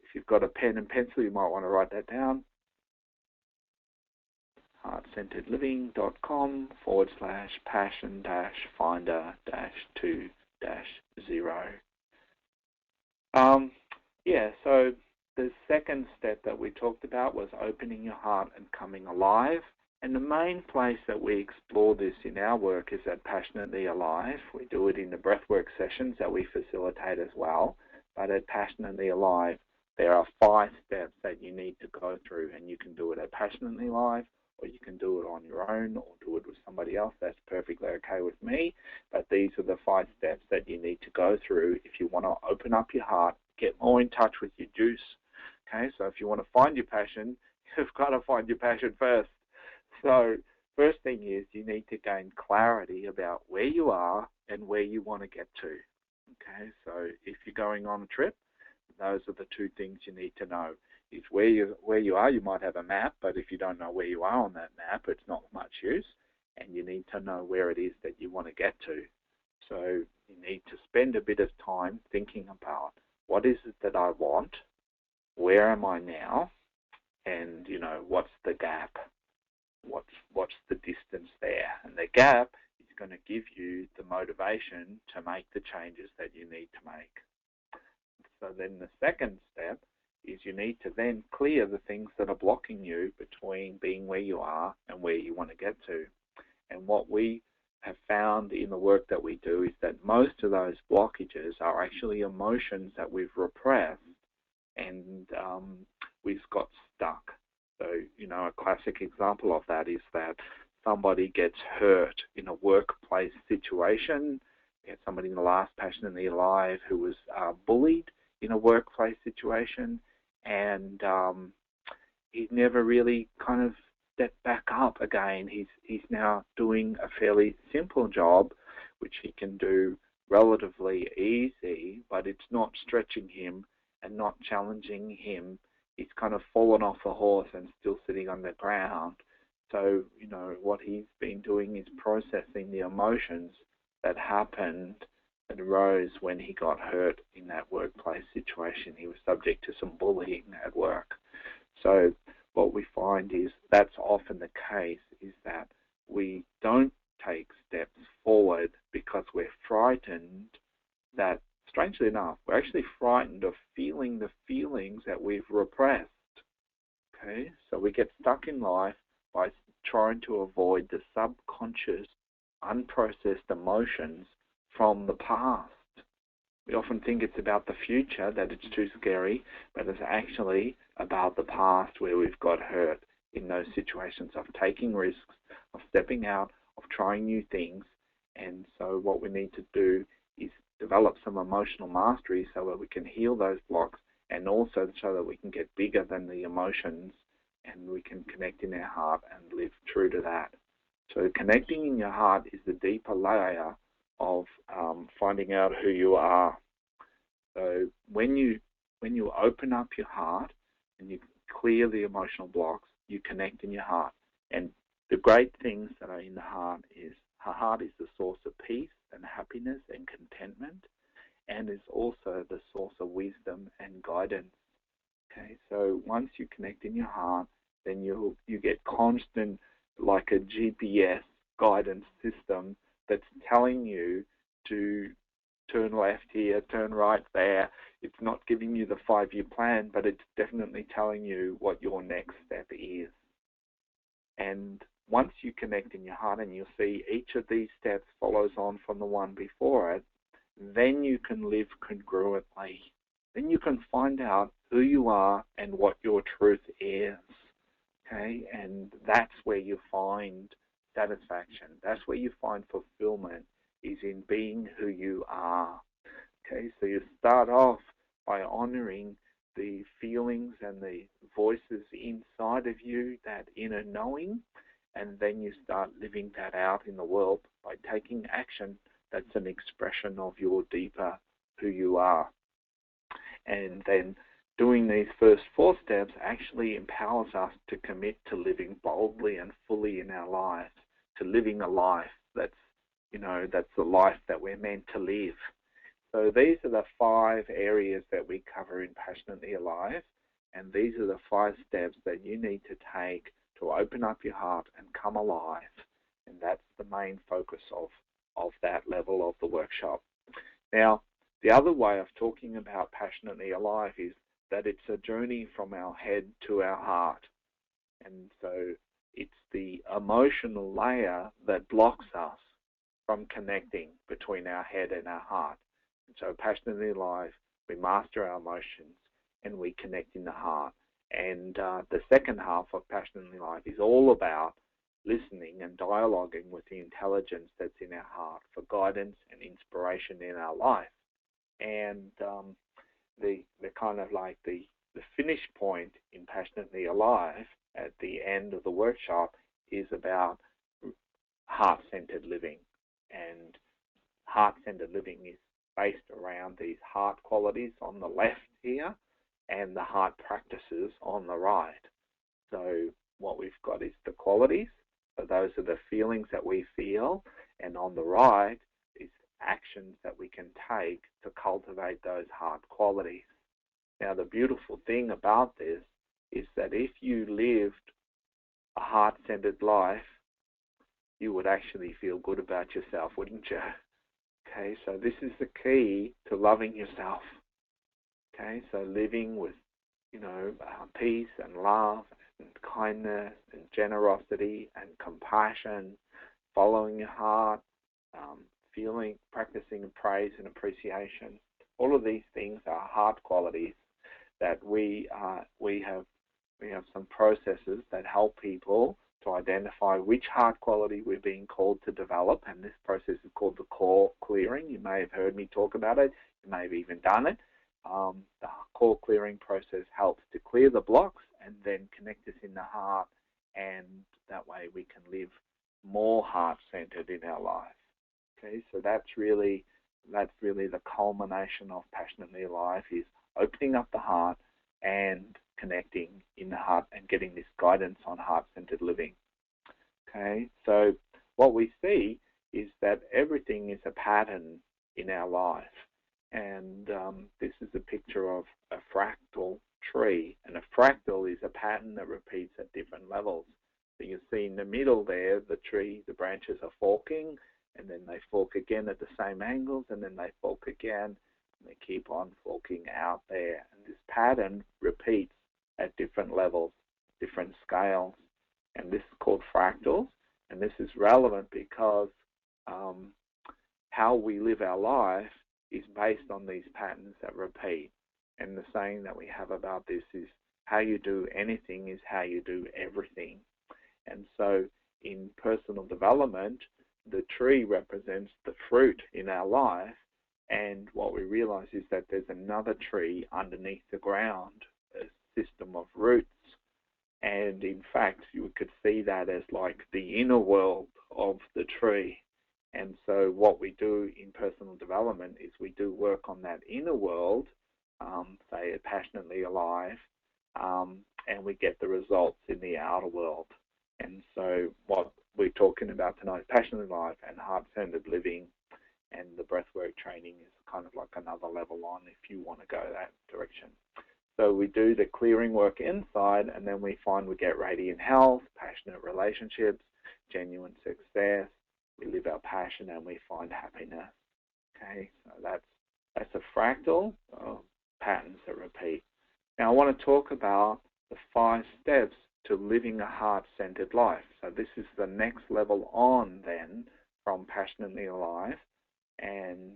if you've got a pen and pencil, you might want to write that down. heartcenteredliving.com/passion-finder-2-0. Yeah, so the second step that we talked about was opening your heart and coming alive. And the main place that we explore this in our work is at Passionately Alive. We do it in the Breathwork sessions that we facilitate as well. But at Passionately Alive, there are 5 steps that you need to go through, and you can do it at Passionately Alive, or you can do it on your own, or do it with somebody else. That's perfectly okay with me. But these are the 5 steps that you need to go through if you want to open up your heart, get more in touch with your juice. Okay, so if you want to find your passion, you've got to find your passion first. So first thing is you need to gain clarity about where you are and where you want to get to. Okay, so if you're going on a trip, those are the 2 things you need to know. Is where you are. You might have a map, but if you don't know where you are on that map, it's not much use. And you need to know where it is that you want to get to. So you need to spend a bit of time thinking about what is it that I want, where am I now, and what's the gap, what's the distance there. And the gap is going to give you the motivation to make the changes that you need to make. So then the second step is you need to then clear the things that are blocking you between being where you are and where you want to get to. And what we have found in the work that we do is that most of those blockages are actually emotions that we've repressed and we've got stuck. So, a classic example of that is that somebody gets hurt in a workplace situation. We had somebody in the last Passionately Alive who was bullied in a workplace situation, and he never really kind of stepped back up again. He's now doing a fairly simple job, which he can do relatively easy, but it's not stretching him and not challenging him. He's kind of fallen off a horse and still sitting on the ground. So, what he's been doing is processing the emotions that happened and arose when he got hurt in that workplace situation. He was subject to some bullying at work. So what we find is that's often the case, is that we don't take steps forward because we're frightened that, strangely enough, we're actually frightened of feeling the feelings that we've repressed. Okay, so we get stuck in life by trying to avoid the subconscious, unprocessed emotions from the past. We often think it's about the future, that it's too scary, but it's actually about the past where we've got hurt in those situations of taking risks, of stepping out, of trying new things. And so what we need to do is develop some emotional mastery so that we can heal those blocks, and also so that we can get bigger than the emotions and we can connect in our heart and live true to that. So connecting in your heart is the deeper layer of finding out who you are. So when you open up your heart and you clear the emotional blocks, you connect in your heart. And the great things that are in the heart is the source of peace and happiness and contentment. and is also the source of wisdom and guidance. Okay, so once you connect in your heart, then you get constant, like a GPS guidance system that's telling you to turn left here, turn right there. It's not giving you the 5-year plan, but it's definitely telling you what your next step is. And once you connect in your heart and you'll see each of these steps follows on from the one before it, then you can live congruently. Then you can find out who you are and what your truth is. Okay, and that's where you find satisfaction. That's where you find fulfillment, is in being who you are. Okay, so you start off by honoring the feelings and the voices inside of you, that inner knowing, and then you start living that out in the world by taking action that's an expression of your deeper who you are. And then doing these first 4 steps actually empowers us to commit to living boldly and fully in our lives, to living a life that's, that's the life that we're meant to live. So these are the 5 areas that we cover in Passionately Alive, and these are the 5 steps that you need to take to open up your heart and come alive. And that's the main focus of that level of the workshop. Now, the other way of talking about Passionately Alive is that it's a journey from our head to our heart. And so it's the emotional layer that blocks us from connecting between our head and our heart. And so Passionately Alive, we master our emotions and we connect in the heart. And the second half of Passionately Alive is all about listening and dialoguing with the intelligence that's in our heart for guidance and inspiration in our life. And the kind of like the finish point in Passionately Alive at the end of the workshop is about heart-centered living. And heart-centered living is based around these heart qualities on the left here and the heart practices on the right. So what we've got is the qualities. So those are the feelings that we feel, and on the right is actions that we can take to cultivate those heart qualities. Now, the beautiful thing about this is that if you lived a heart-centered life, you would actually feel good about yourself, wouldn't you? Okay, so this is the key to loving yourself. Okay, so living with, peace and love and kindness and generosity and compassion, following your heart, practicing praise and appreciation. All of these things are heart qualities that we have some processes that help people to identify which heart quality we're being called to develop, and this process is called the core clearing. You may have heard me talk about it. You may have even done it. The core clearing process helps to clear the blocks and then connect us in the heart, and that way we can live more heart-centered in our life. Okay, so that's really the culmination of Passionately Alive, is opening up the heart and connecting in the heart and getting this guidance on heart-centered living. Okay, so what we see is that everything is a pattern in our life. And this is a picture of a fractal tree. And a fractal is a pattern that repeats at different levels. So you see in the middle there, the tree, the branches are forking, and then they fork again at the same angles, and then they fork again, and they keep on forking out there. And this pattern repeats at different levels, different scales. And this is called fractals. And this is relevant because how we live our life is based on these patterns that repeat. And the saying that we have about this is, how you do anything is how you do everything. And so in personal development, the tree represents the fruit in our life, and what we realize is that there's another tree underneath the ground, a system of roots. And in fact, you could see that as like the inner world of the tree. And so what we do in personal development is we do work on that inner world, say Passionately Alive, and we get the results in the outer world. And so what we're talking about tonight, Passionately Alive and heart-centered living and the breathwork training is kind of like another level on if you want to go that direction. So we do the clearing work inside, and then we find we get radiant health, passionate relationships, genuine success. We live our passion and we find happiness. Okay, so that's a fractal of patterns that repeat. Now I want to talk about the 5 steps to living a heart-centered life. So this is the next level on then from passionately alive, and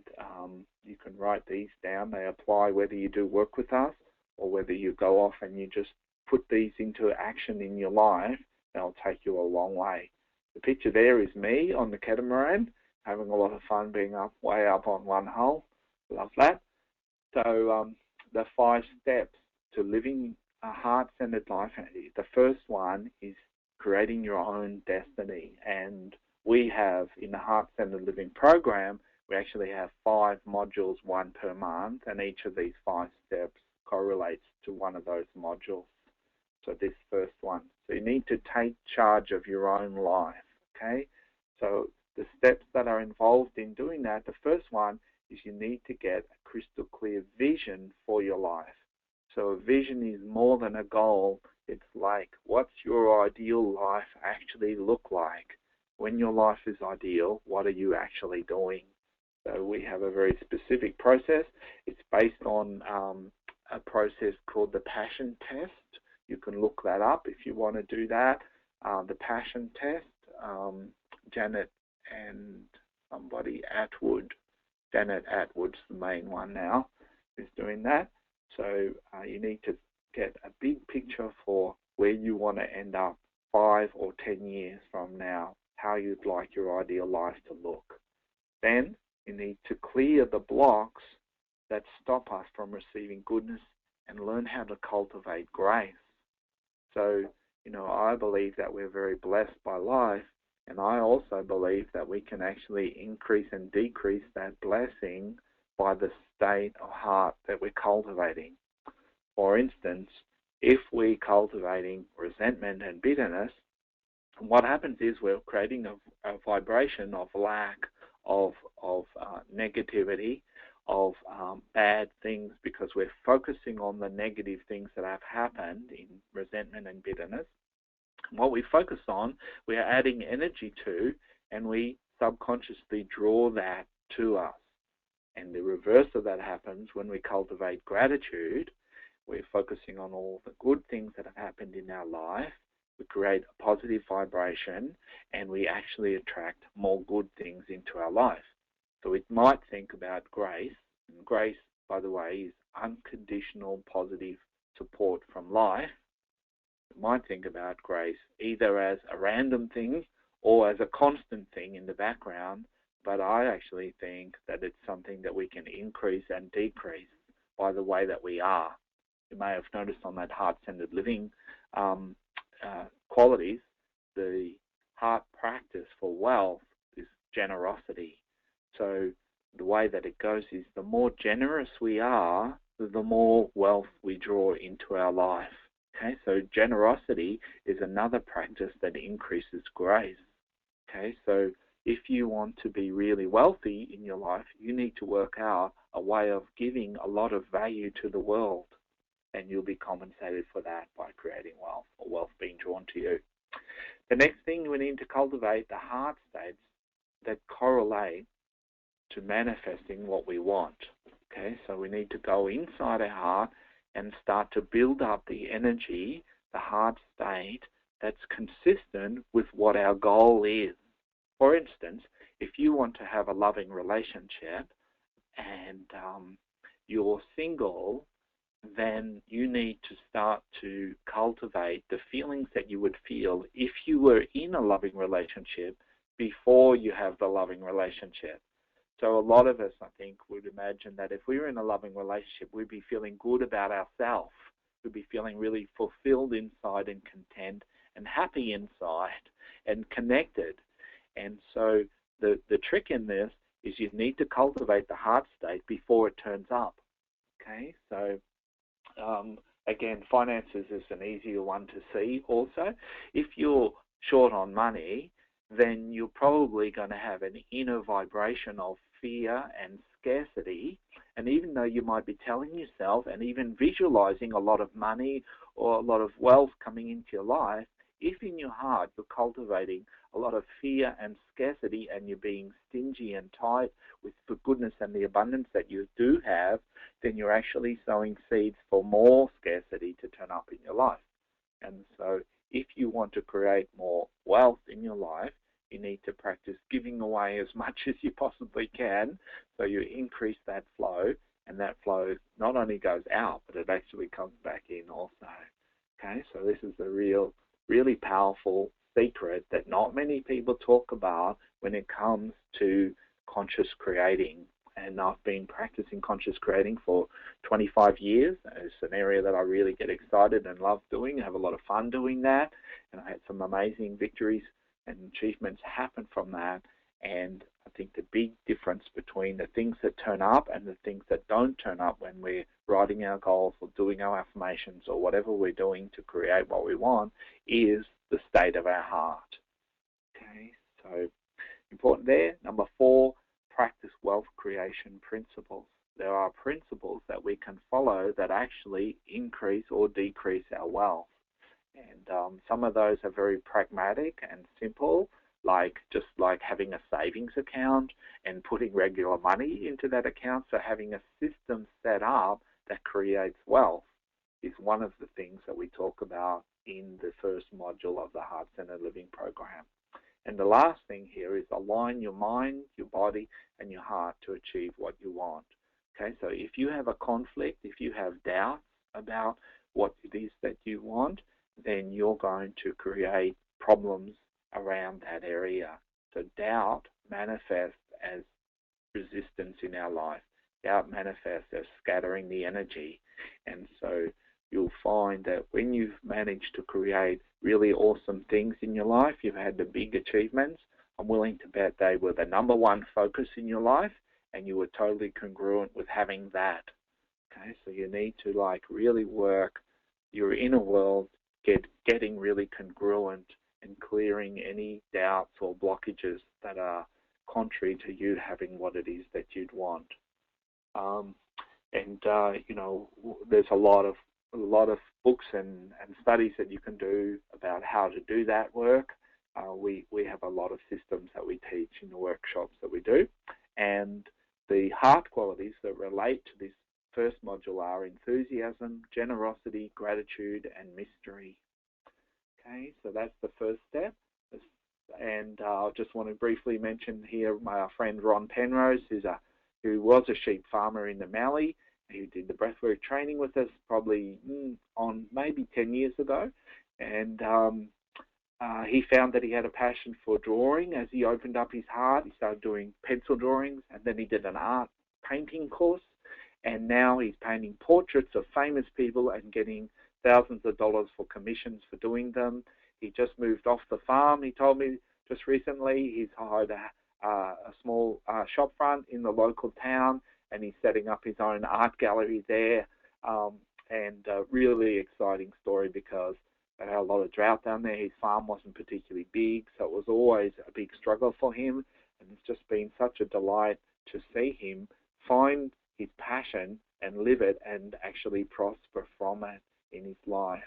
you can write these down. They apply whether you do work with us or whether you go off and you just put these into action in your life. They'll take you a long way. The picture there is me on the catamaran, having a lot of fun being way up on one hull. Love that. So the 5 steps to living a heart-centered life, the first one is creating your own destiny. And we have, in the Heart-Centered Living program, we actually have 5 modules, 1 per month, and each of these 5 steps correlates to one of those modules. So this first one. So you need to take charge of your own life, okay? So the steps that are involved in doing that, the first one is you need to get a crystal clear vision for your life. So a vision is more than a goal. It's like, what's your ideal life actually look like? When your life is ideal, what are you actually doing? So we have a very specific process. It's based on a process called the passion test. You can look that up if you want to do that. The passion test, Janet and somebody Atwood, Janet Atwood's the main one now, is doing that. So you need to get a big picture for where you want to end up 5 or 10 years from now, how you'd like your ideal life to look. Then you need to clear the blocks that stop us from receiving goodness and learn how to cultivate grace. So, I believe that we're very blessed by life, and I also believe that we can actually increase and decrease that blessing by the state of heart that we're cultivating. For instance, if we're cultivating resentment and bitterness, what happens is we're creating a vibration of lack, of negativity, of bad things, because we're focusing on the negative things that have happened in resentment and bitterness. What we focus on, we are adding energy to, and we subconsciously draw that to us. And the reverse of that happens when we cultivate gratitude. We're focusing on all the good things that have happened in our life. We create a positive vibration, and we actually attract more good things into our life. So we might think about grace. And grace, by the way, is unconditional positive support from life. We might think about grace either as a random thing or as a constant thing in the background, but I actually think that it's something that we can increase and decrease by the way that we are. You may have noticed on that heart-centered living qualities, the heart practice for wealth is generosity. So the way that it goes is the more generous we are, the more wealth we draw into our life. Okay, so generosity is another practice that increases grace. Okay, so if you want to be really wealthy in your life, you need to work out a way of giving a lot of value to the world, and you'll be compensated for that by creating wealth, or wealth being drawn to you. The next thing, we need to cultivate the heart states that correlate to manifesting what we want. Okay, so we need to go inside our heart and start to build up the energy, the heart state that's consistent with what our goal is. For instance, if you want to have a loving relationship and you're single, then you need to start to cultivate the feelings that you would feel if you were in a loving relationship before you have the loving relationship. So a lot of us, I think, would imagine that if we were in a loving relationship, we'd be feeling good about ourselves. We'd be feeling really fulfilled inside and content and happy inside and connected. And so the trick in this is you need to cultivate the heart state before it turns up. Okay, so again, finances is an easier one to see also. If you're short on money, then you're probably going to have an inner vibration of fear and scarcity, and even though you might be telling yourself and even visualizing a lot of money or a lot of wealth coming into your life, if in your heart you're cultivating a lot of fear and scarcity and you're being stingy and tight with the goodness and the abundance that you do have, then you're actually sowing seeds for more scarcity to turn up in your life. And so if you want to create more wealth in your life, you need to practice giving away as much as you possibly can, so you increase that flow, and that flow not only goes out, but it actually comes back in also. Okay, so this is the really powerful secret that not many people talk about when it comes to conscious creating. And I've been practicing conscious creating for 25 years. It's an area that I really get excited and love doing. I have a lot of fun doing that, and I had some amazing victories and achievements happen from that. And I think the big difference between the things that turn up and the things that don't turn up when we're writing our goals or doing our affirmations or whatever we're doing to create what we want is the state of our heart. Okay, so important there. Number 4, practice wealth creation principles. There are principles that we can follow that actually increase or decrease our wealth. And some of those are very pragmatic and simple, just like having a savings account and putting regular money into that account. So having a system set up that creates wealth is one of the things that we talk about in the first module of the Heart-Centered Living Program. And the last thing here is align your mind, your body, and your heart to achieve what you want. Okay, so if you have a conflict, if you have doubts about what it is that you want, then you're going to create problems around that area. So doubt manifests as resistance in our life. Doubt manifests as scattering the energy. And so you'll find that when you've managed to create really awesome things in your life, you've had the big achievements, I'm willing to bet they were the number one focus in your life, and you were totally congruent with having that. Okay, so you need to really work your inner world, getting really congruent and clearing any doubts or blockages that are contrary to you having what it is that you'd want. There's a lot of books and studies that you can do about how to do that work. We have a lot of systems that we teach in the workshops that we do. And the heart qualities that relate to this first module are enthusiasm, generosity, gratitude, and mystery. Okay, so that's the first step. And I just want to briefly mention here my friend Ron Penrose, who was a sheep farmer in the Mallee, who did the Breathwork training with us probably on maybe 10 years ago. And he found that he had a passion for drawing. As he opened up his heart, he started doing pencil drawings, and then he did an art painting course. And now he's painting portraits of famous people and getting thousands of dollars for commissions for doing them. He just moved off the farm. He told me just recently he's hired a small shop front in the local town, and he's setting up his own art gallery there. And a really exciting story because they had a lot of drought down there. His farm wasn't particularly big, so it was always a big struggle for him. And it's just been such a delight to see him find his passion and live it and actually prosper from it in his life.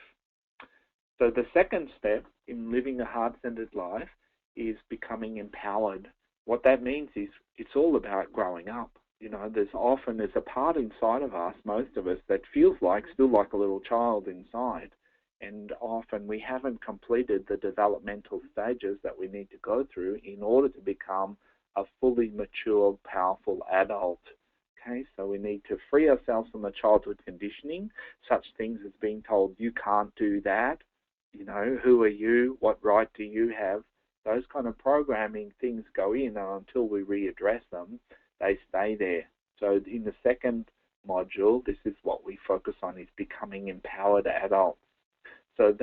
So the second step in living a heart-centered life is becoming empowered. What that means is it's all about growing up. There's a part inside of us, most of us, that feels still like a little child inside. And often we haven't completed the developmental stages that we need to go through in order to become a fully mature, powerful adult. Okay, so we need to free ourselves from the childhood conditioning, such things as being told, you can't do that, who are you, what right do you have? Those kind of programming things go in, and until we readdress them, they stay there. So in the second module, this is what we focus on, is becoming empowered adults. So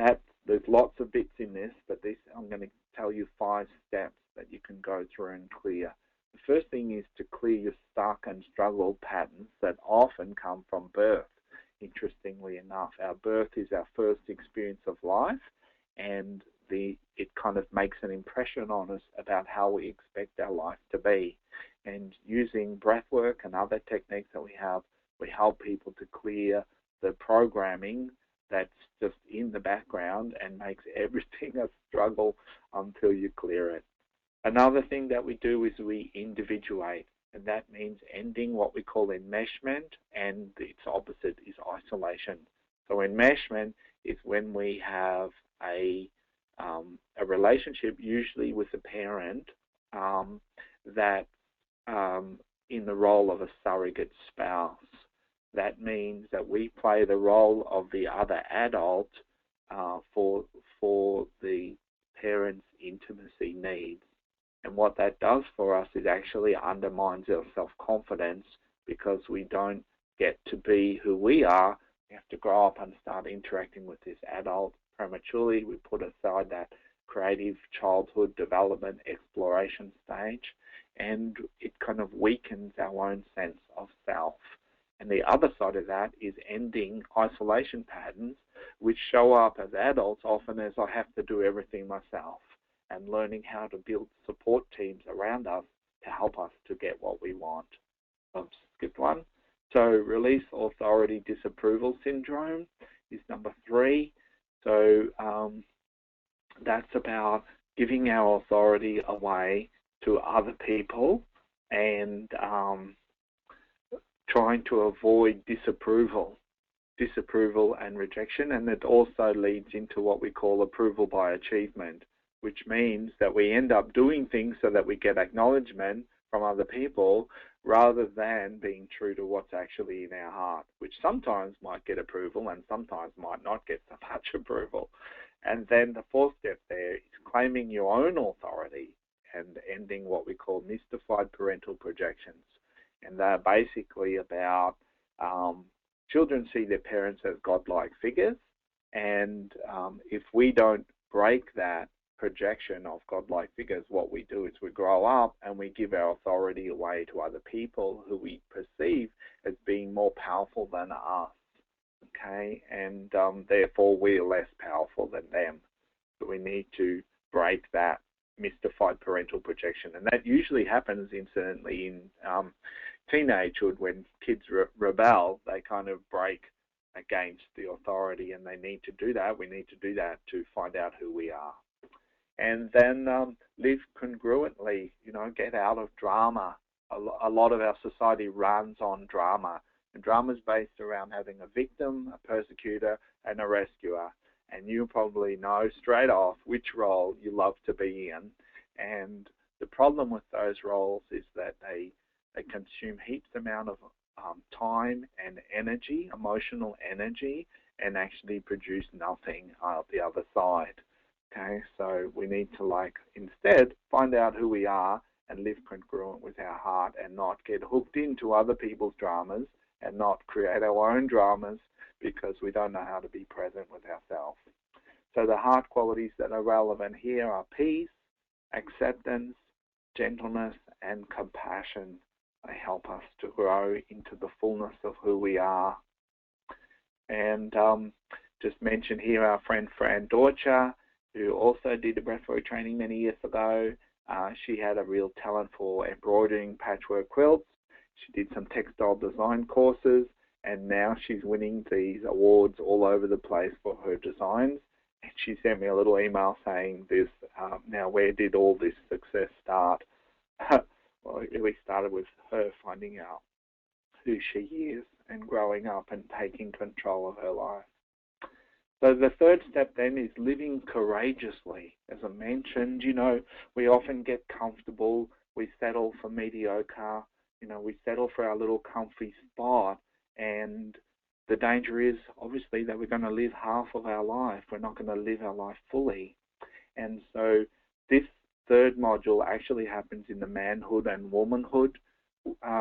there's lots of bits in this, but I'm going to tell you 5 steps that you can go through and clear. The first thing is to clear your stuck and struggle patterns that often come from birth. Interestingly enough, our birth is our first experience of life, and it kind of makes an impression on us about how we expect our life to be. And using breathwork and other techniques that we have, we help people to clear the programming that's just in the background and makes everything a struggle until you clear it. Another thing that we do is we individuate, and that means ending what we call enmeshment, and its opposite is isolation. So enmeshment is when we have a relationship, usually with a parent, that in the role of a surrogate spouse. That means that we play the role of the other adult for the parent's intimacy needs. And what that does for us is actually undermines our self-confidence, because we don't get to be who we are. We have to grow up and start interacting with this adult prematurely. We put aside that creative childhood development exploration stage, and it kind of weakens our own sense of self. And the other side of that is ending isolation patterns, which show up as adults often as I have to do everything myself, and learning how to build support teams around us to help us to get what we want. I've skipped one. So release authority disapproval syndrome is number 3. So that's about giving our authority away to other people and trying to avoid disapproval and rejection. And it also leads into what we call approval by achievement, which means that we end up doing things so that we get acknowledgement from other people rather than being true to what's actually in our heart, which sometimes might get approval and sometimes might not get so much approval. And then the 4th step there is claiming your own authority and ending what we call mystified parental projections. And they're basically about children see their parents as godlike figures, and if we don't break that projection of godlike figures, what we do is we grow up and we give our authority away to other people who we perceive as being more powerful than us, okay? And therefore we're less powerful than them. So we need to break that mystified parental projection. And that usually happens certainly in teenagehood, when kids rebel. They kind of break against the authority, and they need to do that. We need to do that to find out who we are. And then live congruently, get out of drama. A lot of our society runs on drama. And drama is based around having a victim, a persecutor, and a rescuer. And you probably know straight off which role you love to be in. And the problem with those roles is that they consume heaps amount of time and energy, emotional energy, and actually produce nothing the other side. Okay, so we need to instead find out who we are and live congruent with our heart, and not get hooked into other people's dramas and not create our own dramas because we don't know how to be present with ourselves. So the heart qualities that are relevant here are peace, acceptance, gentleness, and compassion. They help us to grow into the fullness of who we are. And just mention here our friend Fran Dorcher, who also did the breathwork training many years ago. She had a real talent for embroidering patchwork quilts. She did some textile design courses, and now she's winning these awards all over the place for her designs. And she sent me a little email saying this, now where did all this success start? Well, it really started with her finding out who she is and growing up and taking control of her life. So the 3rd step then is living courageously. As I mentioned, we often get comfortable, we settle for mediocre, we settle for our little comfy spot, and the danger is obviously that we're going to live half of our life. We're not going to live our life fully. And so this 3rd module actually happens in the manhood and womanhood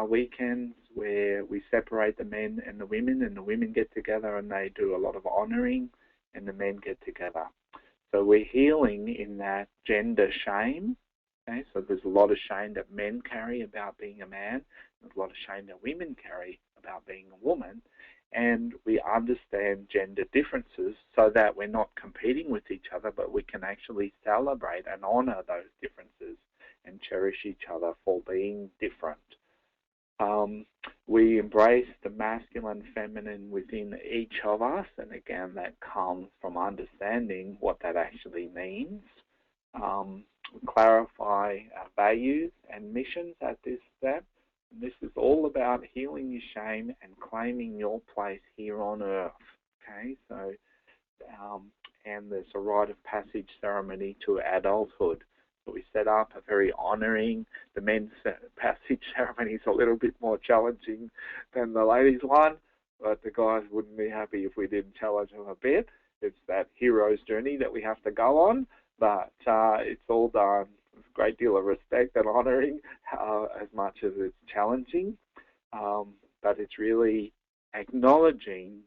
weekends, where we separate the men and the women get together and they do a lot of honoring, and the men get together. So we're healing in that gender shame. Okay, so there's a lot of shame that men carry about being a man. There's a lot of shame that women carry about being a woman. and we understand gender differences so that we're not competing with each other, but we can actually celebrate and honor those differences and cherish each other for being different. We embrace the masculine, feminine within each of us, and again, that comes from understanding what that actually means. Clarify our values and missions at this step. And this is all about healing your shame and claiming your place here on earth. Okay, so and there's a rite of passage ceremony to adulthood. So we set up a very honouring. The men's passage ceremony is a little bit more challenging than the ladies' one, but the guys wouldn't be happy if we didn't challenge them a bit. It's that hero's journey that we have to go on, but it's all done with a great deal of respect and honouring, as much as it's challenging. But it's really acknowledging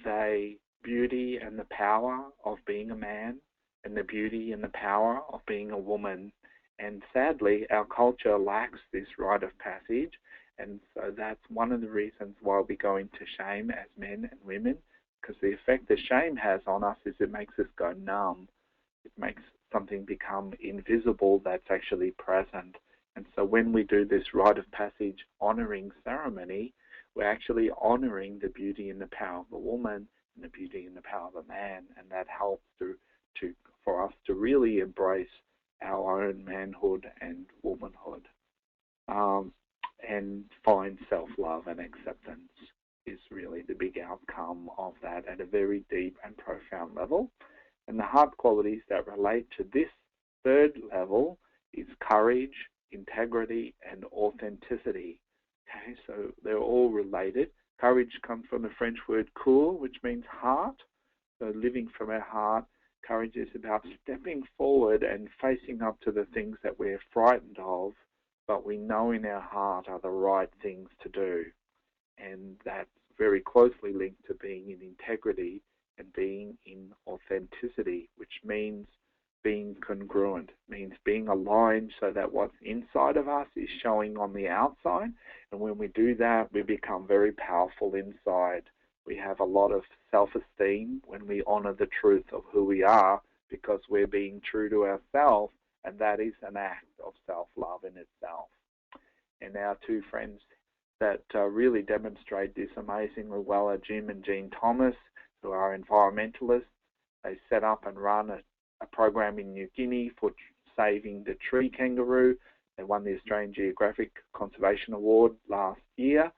the beauty and the power of being a man, and the beauty and the power of being a woman. And sadly, our culture lacks this rite of passage, and so that's one of the reasons why we go into shame as men and women, because the effect that shame has on us is it makes us go numb. It makes something become invisible that's actually present. And so when we do this rite of passage honouring ceremony, we're actually honouring the beauty and the power of a woman and the beauty and the power of a man, and that helps for us to really embrace our own manhood and womanhood, and find self-love and acceptance is really the big outcome of that at a very deep and profound level. And the heart qualities that relate to this third level is courage, integrity, and authenticity. Okay, so they're all related. Courage comes from the French word coeur, which means heart. So living from our heart. Courage is about stepping forward and facing up to the things that we're frightened of, but we know in our heart are the right things to do. And that's very closely linked to being in integrity and being in authenticity, which means being congruent, means being aligned so that what's inside of us is showing on the outside. And when we do that, we become very powerful inside. We have a lot of self-esteem when we honor the truth of who we are, because we're being true to ourselves, and that is an act of self-love in itself. And our two friends that really demonstrate this amazingly well are Jim and Jean Thomas, who are environmentalists. They set up and run a program in New Guinea for saving the tree kangaroo. They won the Australian Geographic Conservation Award last year.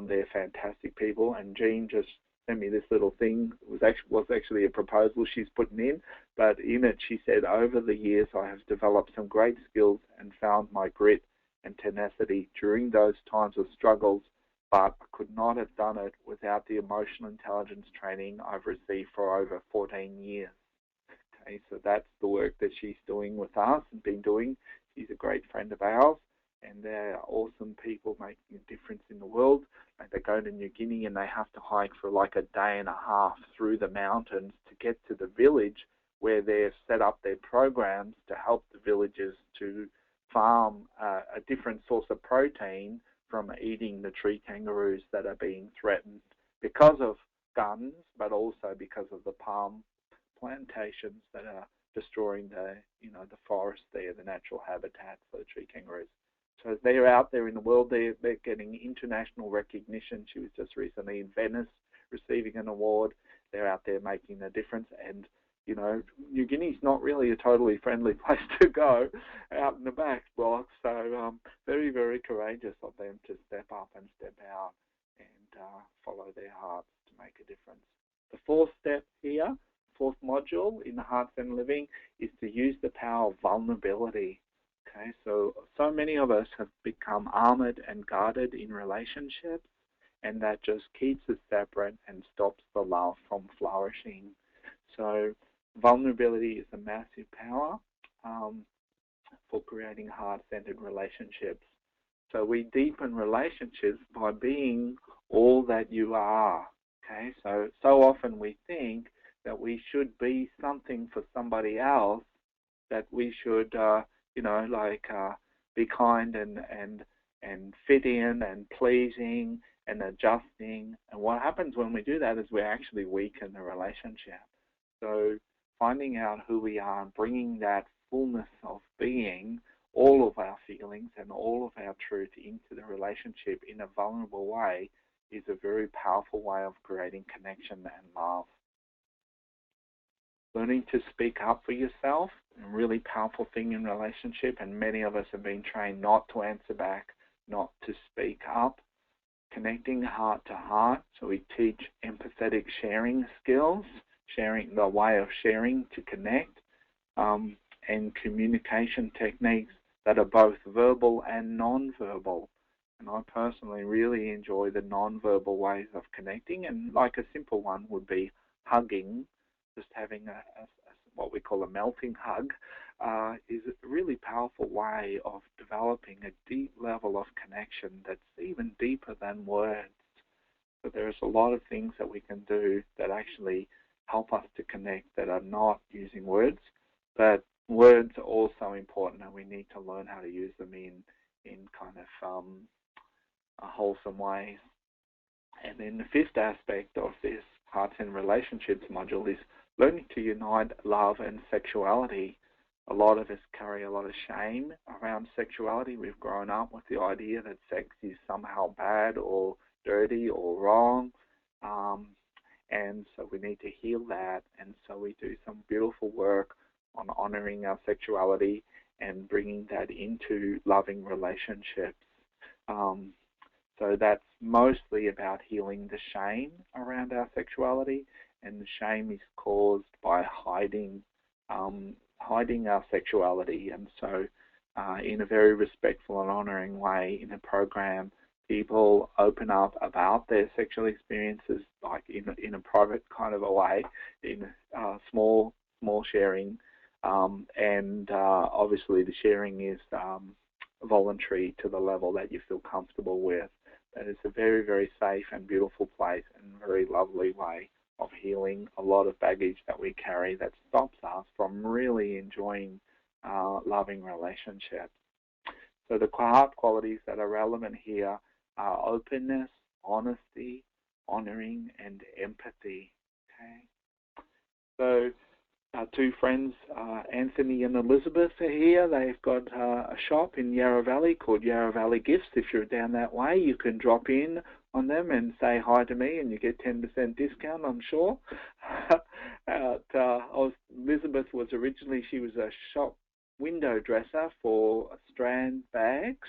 They're fantastic people, and Jean just sent me this little thing. It was actually a proposal she's putting in, but in it she said, over the years I have developed some great skills and found my grit and tenacity during those times of struggles, but I could not have done it without the emotional intelligence training I've received for over 14 years. Okay, so that's the work that she's doing with us and been doing. She's a great friend of ours, and they're awesome people making a difference in the world. Like they go to New Guinea and they have to hike for like a day and a half through the mountains to get to the village where they've set up their programs to help the villagers to farm a different source of protein from eating the tree kangaroos that are being threatened because of guns, but also because of the palm plantations that are destroying the forest there, the natural habitat for the tree kangaroos. So they're out there in the world. They're getting international recognition. She was just recently in Venice receiving an award. They're out there making a difference. And, New Guinea's not really a totally friendly place to go out in the back blocks. So very, very courageous of them to step up and step out and follow their hearts to make a difference. The fourth step here, fourth module in the Heart Centered Living, is to use the power of vulnerability. Okay, so many of us have become armored and guarded in relationships, and that just keeps us separate and stops the love from flourishing. So vulnerability is a massive power for creating heart-centered relationships. So we deepen relationships by being all that you are. Okay, so often we think that we should be something for somebody else, that we should be kind and fit in and pleasing and adjusting. And what happens when we do that is we actually weaken the relationship. So finding out who we are and bringing that fullness of being, all of our feelings and all of our truth into the relationship in a vulnerable way is a very powerful way of creating connection and love. Learning to speak up for yourself, a really powerful thing in relationship, and many of us have been trained not to answer back, not to speak up. Connecting heart to heart, so we teach empathetic sharing skills, sharing the way of sharing to connect, and communication techniques that are both verbal and non-verbal. And I personally really enjoy the non-verbal ways of connecting, and like a simple one would be hugging, just having what we call a melting hug, is a really powerful way of developing a deep level of connection that's even deeper than words. So there's a lot of things that we can do that actually help us to connect that are not using words, but words are also important, and we need to learn how to use them in kind of wholesome ways. And then the fifth aspect of this Hearts and Relationships module is learning to unite love and sexuality. A lot of us carry a lot of shame around sexuality. We've grown up with the idea that sex is somehow bad or dirty or wrong. And so we need to heal that. And so we do some beautiful work on honoring our sexuality and bringing that into loving relationships. So that's mostly about healing the shame around our sexuality, and the shame is caused by hiding our sexuality. And so in a very respectful and honoring way in a program, people open up about their sexual experiences, like in a private kind of a way, in small sharing, and obviously the sharing is voluntary to the level that you feel comfortable with. But it's a very, very safe and beautiful place and a very lovely way of healing a lot of baggage that we carry that stops us from really enjoying loving relationships. So the heart qualities that are relevant here are openness, honesty, honoring, and empathy. Okay. So our two friends, Anthony and Elizabeth, are here. They've got a shop in Yarra Valley called Yarra Valley Gifts. If you're down that way, you can drop in on them and say hi to me, and you get 10% discount, I'm sure. Elizabeth was originally, she was a shop window dresser for Strand bags,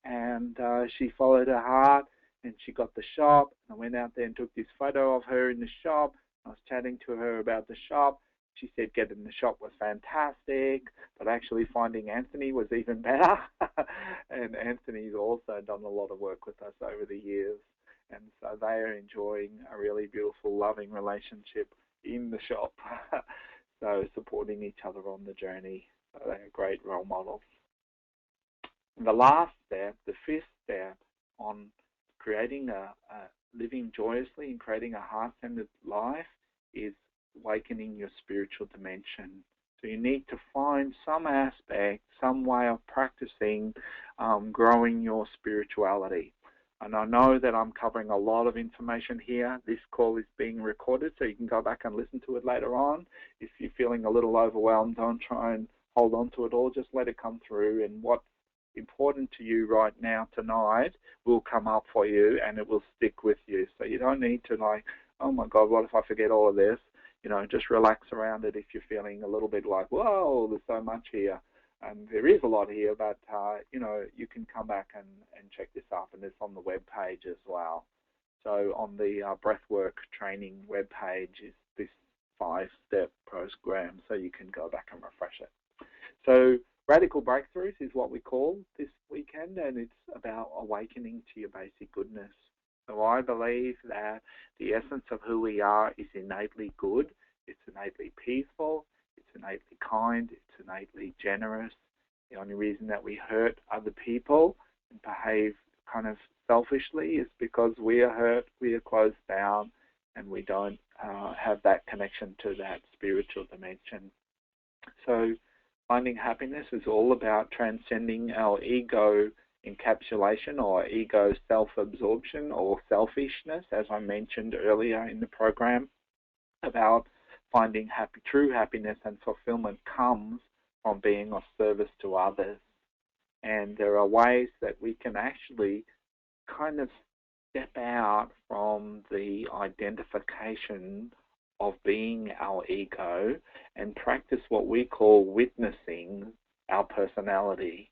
and she followed her heart, and she got the shop. I went out there and took this photo of her in the shop. I was chatting to her about the shop. She said getting the shop was fantastic, but actually finding Anthony was even better. And Anthony's also done a lot of work with us over the years. And so they are enjoying a really beautiful, loving relationship in the shop. So supporting each other on the journey. So they're great role models. And the last step, the fifth step on creating living joyously and creating a heart-centered life is awakening your spiritual dimension. So you need to find some aspect, some way of practicing growing your spirituality. And I know that I'm covering a lot of information here. This call is being recorded, so you can go back and listen to it later on. If you're feeling a little overwhelmed, don't try and hold on to it all. Just let it come through, and what's important to you right now tonight will come up for you, and it will stick with you. So you don't need to like, oh my God, what if I forget all of this? You know, just relax around it if you're feeling a little bit like, whoa, there's so much here. There is a lot here, but, you know, you can come back and check this up, and it's on the web page as well. So on the Breathwork training web page is this 5-step program, so you can go back and refresh it. So Radical Breakthroughs is what we call this weekend, and it's about awakening to your basic goodness. So I believe that the essence of who we are is innately good, it's innately peaceful, it's innately kind, it's innately generous. The only reason that we hurt other people and behave kind of selfishly is because we are hurt, we are closed down, and we don't have that connection to that spiritual dimension. So finding happiness is all about transcending our ego encapsulation or ego self-absorption or selfishness, as I mentioned earlier in the program, about finding true happiness and fulfillment comes from being of service to others. And there are ways that we can actually kind of step out from the identification of being our ego and practice what we call witnessing our personality.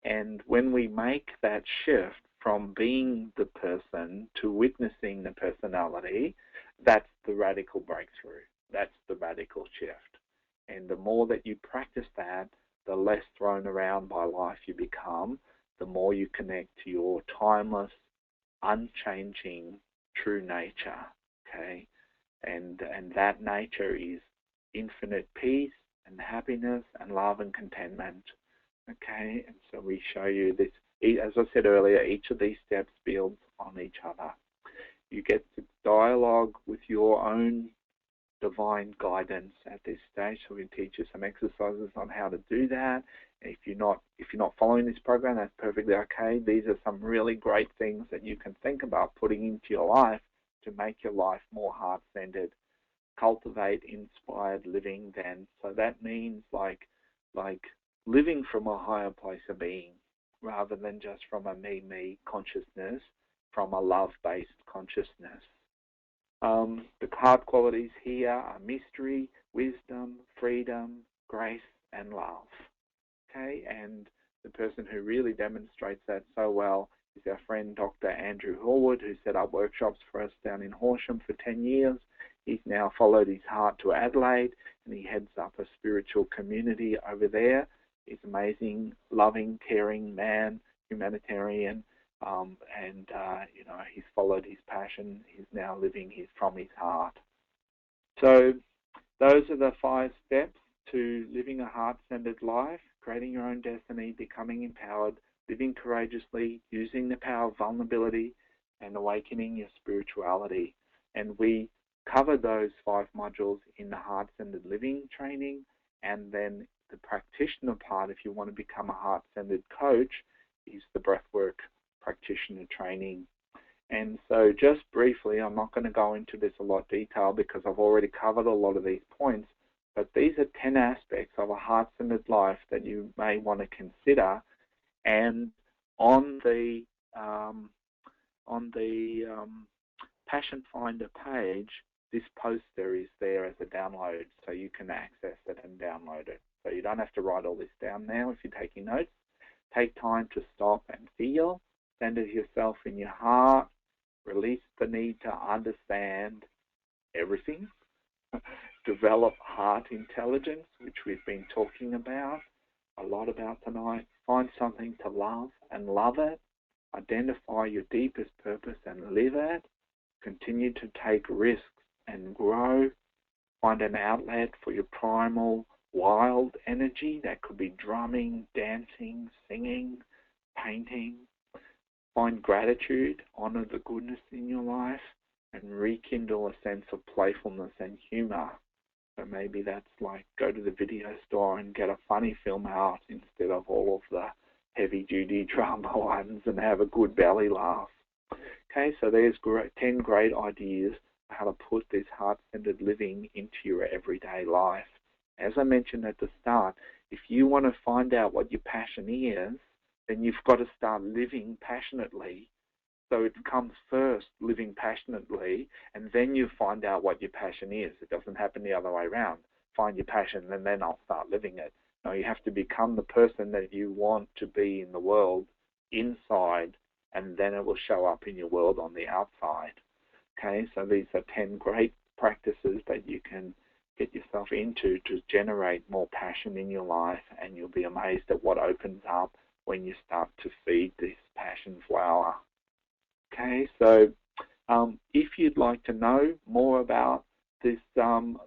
And when we make that shift from being the person to witnessing the personality, that's the radical breakthrough. That's the radical shift. And the more that you practice that, the less thrown around by life you become, the more you connect to your timeless, unchanging, true nature, okay? And that nature is infinite peace and happiness and love and contentment, okay? And so we show you this, as I said earlier, each of these steps builds on each other. You get to dialogue with your own divine guidance at this stage. So we teach you some exercises on how to do that. If you're not following this program, that's perfectly okay. These are some really great things that you can think about putting into your life to make your life more heart-centered. Cultivate inspired living then. So that means like living from a higher place of being rather than just from a me consciousness, from a love-based consciousness. The heart qualities here are mystery, wisdom, freedom, grace, and love. Okay, and the person who really demonstrates that so well is our friend Dr. Andrew Horwood, who set up workshops for us down in Horsham for 10 years. He's now followed his heart to Adelaide, and he heads up a spiritual community over there. He's an amazing, loving, caring man, humanitarian, and he's followed his passion. He's now living from his heart. So those are the 5 steps to living a heart-centered life: creating your own destiny, becoming empowered, living courageously, using the power of vulnerability, and awakening your spirituality. And we cover those 5 modules in the heart-centered living training, and then the practitioner part, if you want to become a heart-centered coach, is the Breathwork practitioner training. And so just briefly, I'm not going to go into this a lot of detail because I've already covered a lot of these points, but these are 10 aspects of a heart-centered life that you may want to consider. And on the Passion Finder page, this poster is there as a download, so you can access it and download it. So you don't have to write all this down now if you're taking notes. Take time to stop and feel. Center yourself in your heart. Release the need to understand everything. Develop heart intelligence, which we've been talking about a lot about tonight. Find something to love and love it. Identify your deepest purpose and live it. Continue to take risks and grow. Find an outlet for your primal wild energy. That could be drumming, dancing, singing, painting. Find gratitude, honor the goodness in your life, and rekindle a sense of playfulness and humor. So maybe that's like go to the video store and get a funny film out instead of all of the heavy-duty drama ones, and have a good belly laugh. Okay, so there's 10 great ideas on how to put this heart-centered living into your everyday life. As I mentioned at the start, if you want to find out what your passion is, then you've got to start living passionately. So it comes first, living passionately, and then you find out what your passion is. It doesn't happen the other way around. Find your passion, and then I'll start living it. No, you have to become the person that you want to be in the world inside, and then it will show up in your world on the outside. Okay, so these are 10 great practices that you can get yourself into to generate more passion in your life, and you'll be amazed at what opens up when you start to feed this passion flower. Okay, so if you'd like to know more about this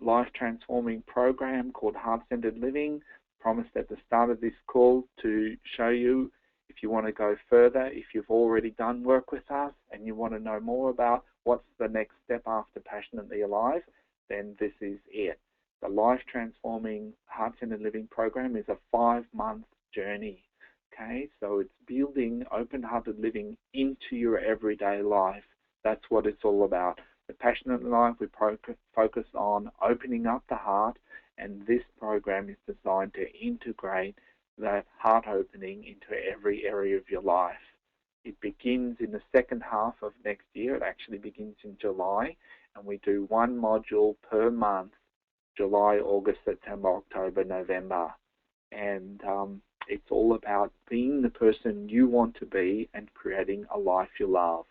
life-transforming program called Heart-Centered Living, promised at the start of this call to show you if you want to go further, if you've already done work with us and you want to know more about what's the next step after Passionately Alive, then this is it. The Life Transforming Heart-Centered Living program is a 5-month journey. Okay, so it's building open-hearted living into your everyday life. That's what it's all about. The Passionate Life, we focus on opening up the heart, and this program is designed to integrate that heart opening into every area of your life. It begins in the second half of next year. It actually begins in July, and we do one module per month: July, August, September, October, November. And it's all about being the person you want to be and creating a life you love.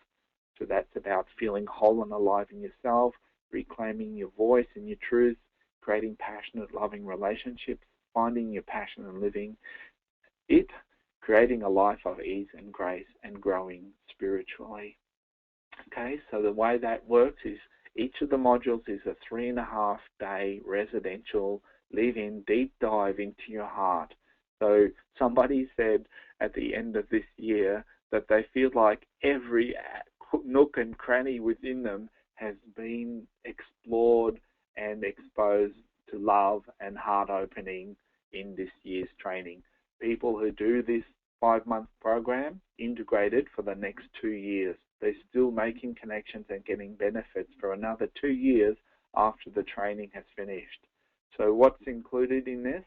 So that's about feeling whole and alive in yourself, reclaiming your voice and your truth, creating passionate, loving relationships, finding your passion and living it, creating a life of ease and grace, and growing spiritually. Okay, so the way that works is each of the modules is a 3.5-day residential live-in deep dive into your heart. So somebody said at the end of this year that they feel like every nook and cranny within them has been explored and exposed to love and heart opening in this year's training. People who do this 5-month program integrated for the next 2 years. They're still making connections and getting benefits for another 2 years after the training has finished. So what's included in this?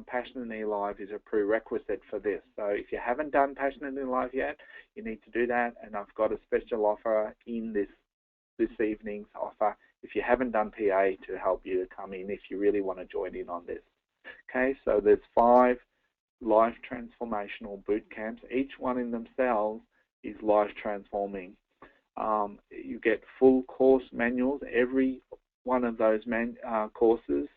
Passionately Alive is a prerequisite for this. So if you haven't done Passionately Alive yet, you need to do that. And I've got a special offer in this evening's offer if you haven't done PA to help you to come in if you really want to join in on this. Okay, so there's 5 life transformational boot camps. Each one in themselves is life transforming. You get full course manuals. Every one of those courses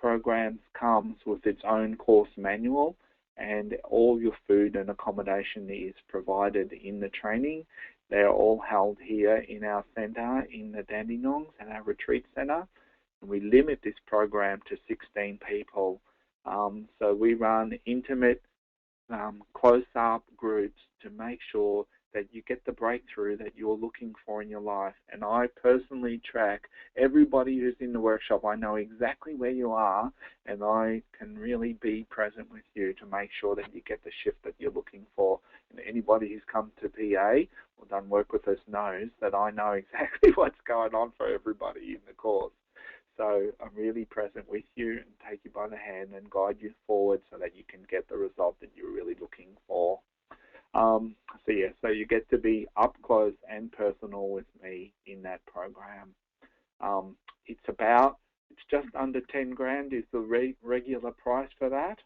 programs comes with its own course manual, and all your food and accommodation is provided in the training. They are all held here in our centre in the Dandenongs at our retreat centre, and we limit this program to 16 people. So we run intimate, close-up groups to make sure that you get the breakthrough that you're looking for in your life. And I personally track everybody who's in the workshop. I know exactly where you are, and I can really be present with you to make sure that you get the shift that you're looking for. And anybody who's come to PA or done work with us knows that I know exactly what's going on for everybody in the course. So I'm really present with you and take you by the hand and guide you forward so that you can get the result that you're really looking for. So you get to be up close and personal with me in that program. It's just under 10 grand is the regular price for that.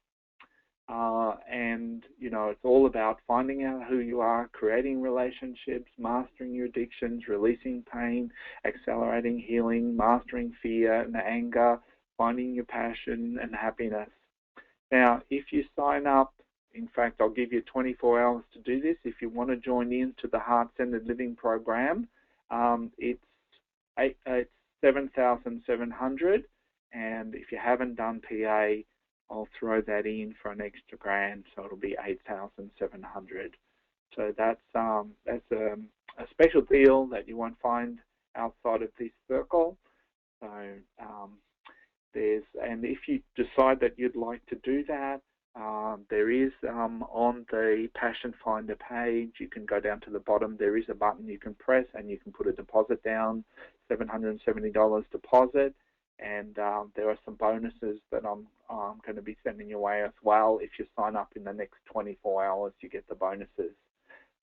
And, it's all about finding out who you are, creating relationships, mastering your addictions, releasing pain, accelerating healing, mastering fear and anger, finding your passion and happiness. Now, if you sign up, in fact, I'll give you 24 hours to do this. If you want to join in to the Heart-Centered Living program, it's $7,700, and if you haven't done PA, I'll throw that in for an extra grand, so it'll be $8,700. So that's a special deal that you won't find outside of this circle. So and if you decide that you'd like to do that, there is on the Passion Finder page, you can go down to the bottom, there is a button you can press and you can put a deposit down, $770 deposit, and there are some bonuses that I'm going to be sending your way as well. If you sign up in the next 24 hours, you get the bonuses.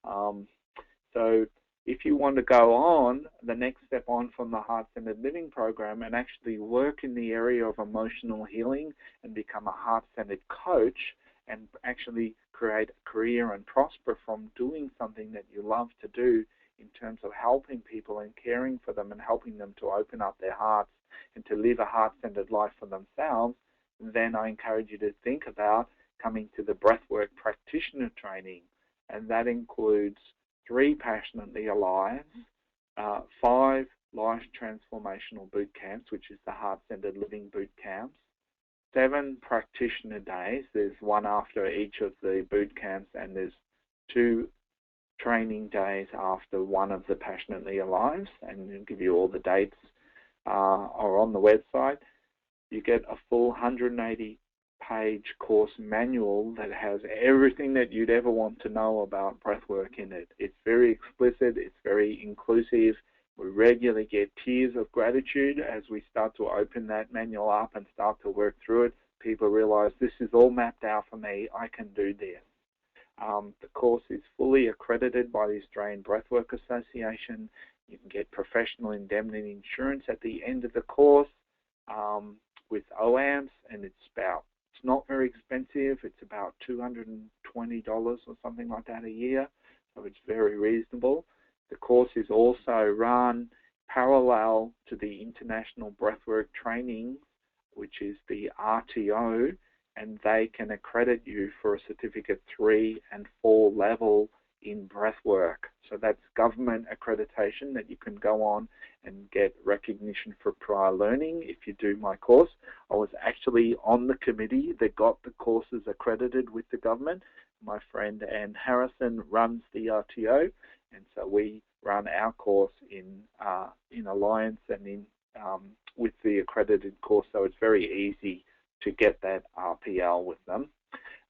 So if you want to go on, the next step on from the Heart-Centered Living program and actually work in the area of emotional healing and become a heart-centered coach and actually create a career and prosper from doing something that you love to do in terms of helping people and caring for them and helping them to open up their hearts and to live a heart-centered life for themselves, then I encourage you to think about coming to the Breathwork practitioner training. And that includes 3 Passionately Alive, 5 Life Transformational Boot Camps, which is the Heart-Centered Living Boot Camps, 7 practitioner days. There's one after each of the boot camps, and there's 2 training days after one of the Passionately Alives, and we'll give you all the dates are on the website. You get a full 180 page course manual that has everything that you'd ever want to know about breathwork in it. It's very explicit, it's very inclusive. We regularly get tears of gratitude as we start to open that manual up and start to work through it. People realize this is all mapped out for me, I can do this. The course is fully accredited by the Australian Breathwork Association. You can get professional indemnity insurance at the end of the course with OAMPS, and it's not very expensive. It's about $220 or something like that a year, so it's very reasonable. The course is also run parallel to the International Breathwork Training, which is the RTO, and they can accredit you for a certificate 3 and 4 level in breathwork. So that's government accreditation that you can go on and get recognition for prior learning if you do my course. I was actually on the committee that got the courses accredited with the government. My friend Anne Harrison runs the RTO, and so we run our course in alliance and in with the accredited course, so it's very easy to get that RPL with them.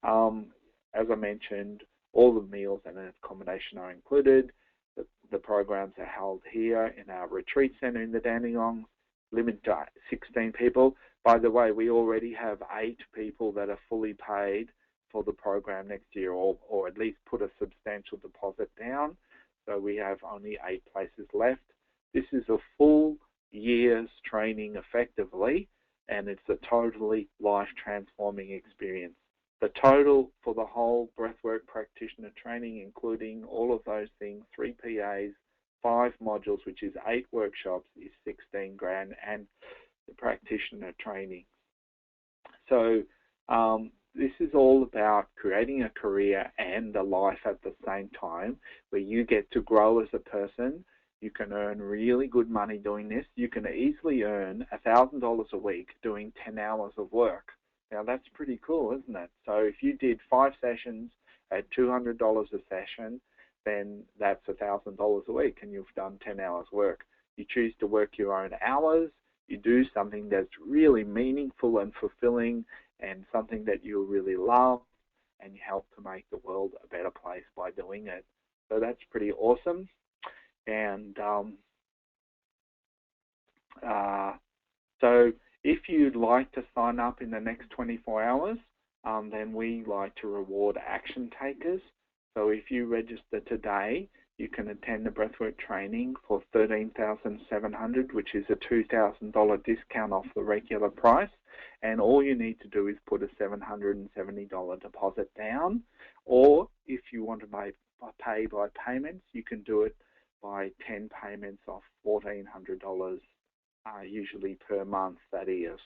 As I mentioned, all the meals and accommodation are included. The programs are held here in our retreat centre in the Dandenongs, limited to 16 people. By the way, we already have 8 people that are fully paid for the program next year, or at least put a substantial deposit down. So we have only 8 places left. This is a full year's training effectively, and it's a totally life-transforming experience. The total for the whole breathwork practitioner training, including all of those things, 3 PAs, 5 modules, which is 8 workshops, is 16 grand, and the practitioner training. So this is all about creating a career and a life at the same time, where you get to grow as a person. You can earn really good money doing this. You can easily earn $1,000 a week doing 10 hours of work. Now that's pretty cool, isn't it? So if you did 5 sessions at $200 a session, then that's $1,000 a week and you've done 10 hours work. You choose to work your own hours, you do something that's really meaningful and fulfilling and something that you really love, and you help to make the world a better place by doing it. So that's pretty awesome. And so if you'd like to sign up in the next 24 hours, then we like to reward action takers. So if you register today, you can attend the breathwork training for $13,700, which is a $2,000 discount off the regular price. And all you need to do is put a $770 deposit down. Or if you want to pay by payments, you can do it by 10 payments of $1,400, usually per month, that is.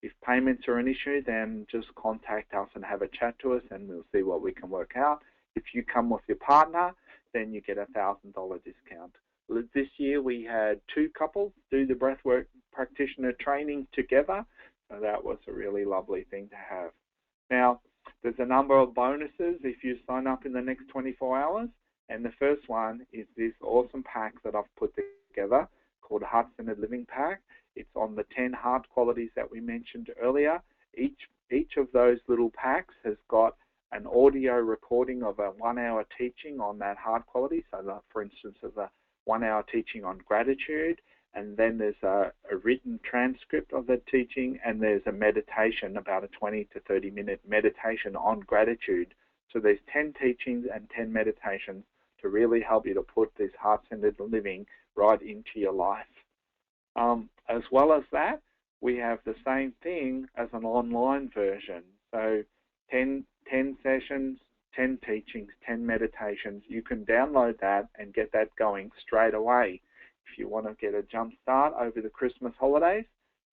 If payments are an issue, then just contact us and have a chat to us and we'll see what we can work out. If you come with your partner, then you get a $1,000 discount. This year we had 2 couples do the breathwork practitioner training together, so that was a really lovely thing to have. Now, there's a number of bonuses if you sign up in the next 24 hours, and the first one is this awesome pack that I've put together called Heart-Centered Living Pack. It's on the 10 heart qualities that we mentioned earlier. Each of those little packs has got an audio recording of a 1-hour teaching on that heart quality. So, for instance, of a 1-hour teaching on gratitude, and then there's a written transcript of the teaching, and there's a meditation, about a 20 to 30-minute meditation on gratitude. So there's 10 teachings and 10 meditations to really help you to put this heart-centered living right into your life. As well as that, we have the same thing as an online version. So 10 sessions, 10 teachings, 10 meditations. You can download that and get that going straight away. If you want to get a jump start over the Christmas holidays,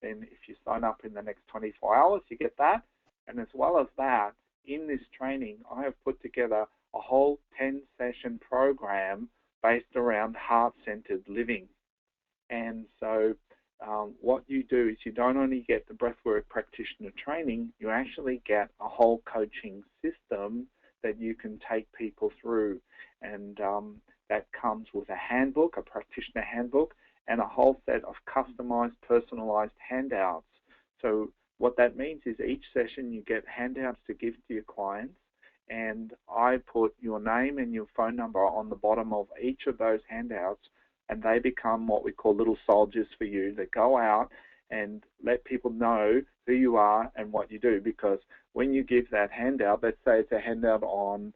then if you sign up in the next 24 hours, you get that. And as well as that, in this training, I have put together a whole 10-session program based around heart-centered living. And so what you do is you don't only get the breathwork practitioner training, you actually get a whole coaching system that you can take people through. And that comes with a handbook, a practitioner handbook, and a whole set of customized, personalized handouts. So what that means is each session you get handouts to give to your clients, and I put your name and your phone number on the bottom of each of those handouts, and they become what we call little soldiers for you that go out and let people know who you are and what you do. Because when you give that handout, let's say it's a handout on,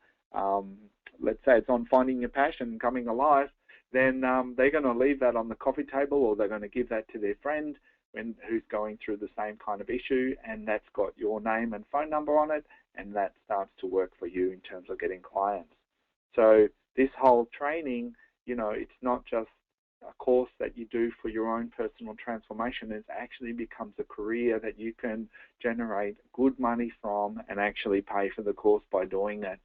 let's say it's on finding your passion and coming alive, then they're going to leave that on the coffee table, or they're going to give that to their friend who's going through the same kind of issue, and that's got your name and phone number on it, and that starts to work for you in terms of getting clients. So this whole training, it's not just a course that you do for your own personal transformation. It actually becomes a career that you can generate good money from and actually pay for the course by doing it.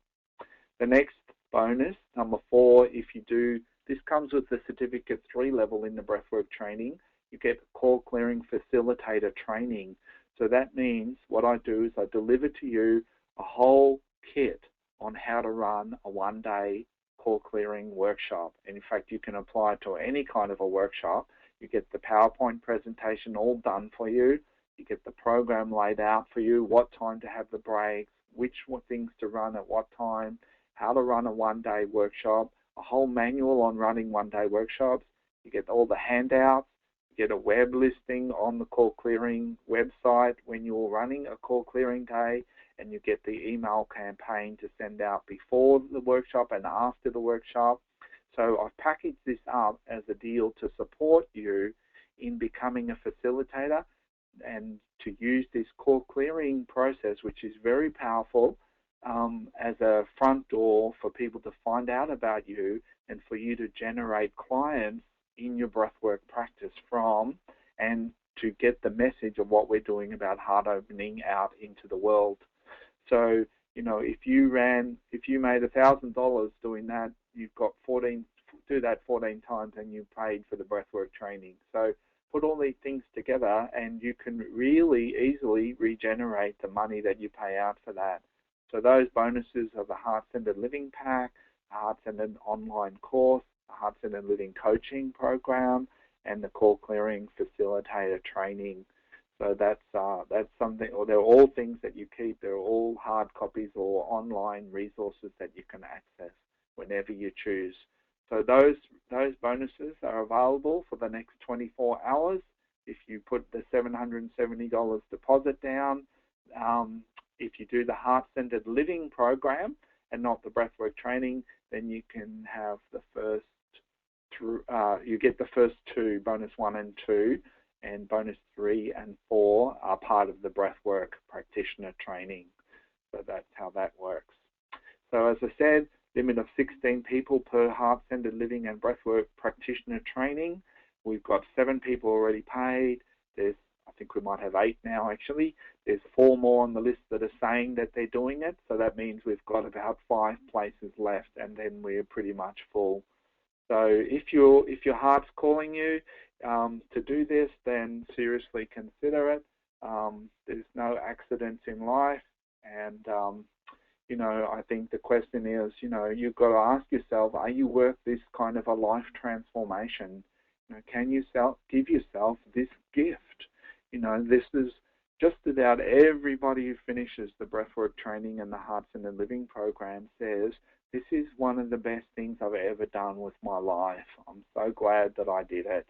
The next bonus, number 4, if you do, this comes with the Certificate 3 level in the Breathwork training. You get call clearing facilitator training. So that means what I do is I deliver to you a whole kit on how to run a one-day call clearing workshop. And in fact, you can apply it to any kind of a workshop. You get the PowerPoint presentation all done for you. You get the program laid out for you, what time to have the breaks, which things to run at what time, how to run a one-day workshop, a whole manual on running one-day workshops. You get all the handouts. You get a web listing on the call clearing website when you're running a call clearing day, and you get the email campaign to send out before the workshop and after the workshop. So I've packaged this up as a deal to support you in becoming a facilitator and to use this call clearing process, which is very powerful, as a front door for people to find out about you and for you to generate clients in your breathwork practice from, and to get the message of what we're doing about heart opening out into the world. So, if you made $1,000 doing that, you've got 14 times and you paid for the breathwork training. So put all these things together and you can really easily regenerate the money that you pay out for that. So those bonuses are the Heart-Centered Living Pack, the Heart-Centered Online Course, the Heart-Centered Living Coaching Program, and the Call Clearing Facilitator Training. So that's something, or they're all things that you keep. They're all hard copies or online resources that you can access whenever you choose. So those bonuses are available for the next 24 hours. If you put the $770 deposit down, if you do the Heart-Centered Living program and not the Breathwork training, then you can have the first, you get the first 2, bonus 1 and 2, and bonus 3 and 4 are part of the Breathwork practitioner training. So that's how that works. So as I said, limit of 16 people per Heart-Centered Living and Breathwork practitioner training. We've got 7 people already paid. I think we might have 8 now actually. There's 4 more on the list that are saying that they're doing it. So that means we've got about 5 places left, and then we're pretty much full. So if your heart's calling you to do this, then seriously consider it. There's no accidents in life, and I think the question is, you've got to ask yourself, are you worth this kind of a life transformation? Can you give yourself this gift? This is just about everybody who finishes the Breathwork training and the Heart-Centered Living program says, this is one of the best things I've ever done with my life. I'm so glad that I did it.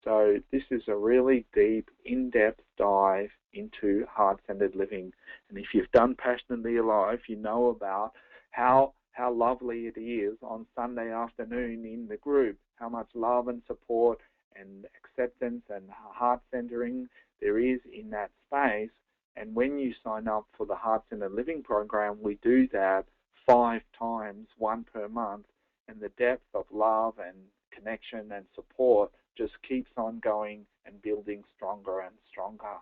So this is a really deep, in-depth dive into heart-centered living. And if you've done Passionately Alive, you know about how lovely it is on Sunday afternoon in the group, how much love and support and acceptance and heart-centering there is in that space. And when you sign up for the Heart-Centered Living program, we do that 5 times, 1 per month, and the depth of love and connection and support just keeps on going and building stronger and stronger.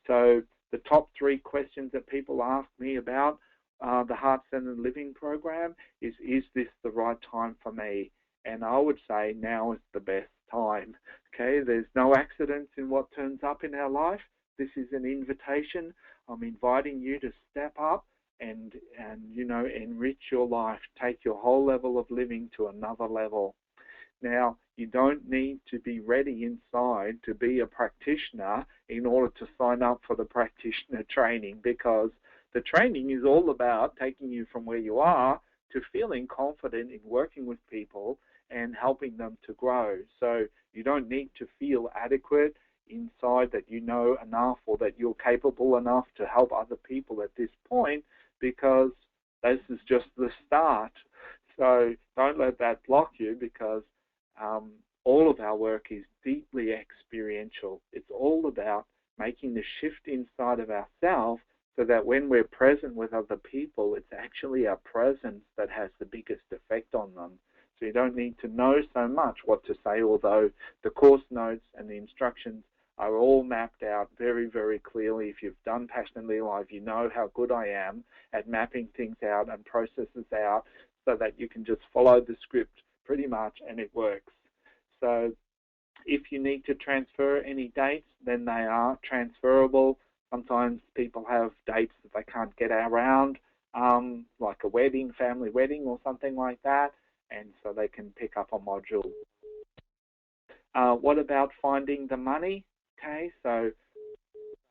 So the top 3 questions that people ask me about the Heart-Centered Living program is this the right time for me? And I would say now is the best time. Okay, there's no accidents in what turns up in our life. This is an invitation. I'm inviting you to step up and enrich your life, take your whole level of living to another level. Now, you don't need to be ready inside to be a practitioner in order to sign up for the practitioner training, because the training is all about taking you from where you are to feeling confident in working with people and helping them to grow. So you don't need to feel adequate inside, that you know enough or that you're capable enough to help other people at this point, because this is just the start. So don't let that block you, because all of our work is deeply experiential. It's all about making the shift inside of ourselves so that when we're present with other people, it's actually our presence that has the biggest effect on them. So you don't need to know so much what to say, although the course notes and the instructions are all mapped out very, very clearly. If you've done Passionately Alive, you know how good I am at mapping things out and processes out so that you can just follow the script pretty much and it works. So if you need to transfer any dates, then they are transferable. Sometimes people have dates that they can't get around, like a wedding, family wedding or something like that, and so they can pick up a module. What about finding the money? Okay, so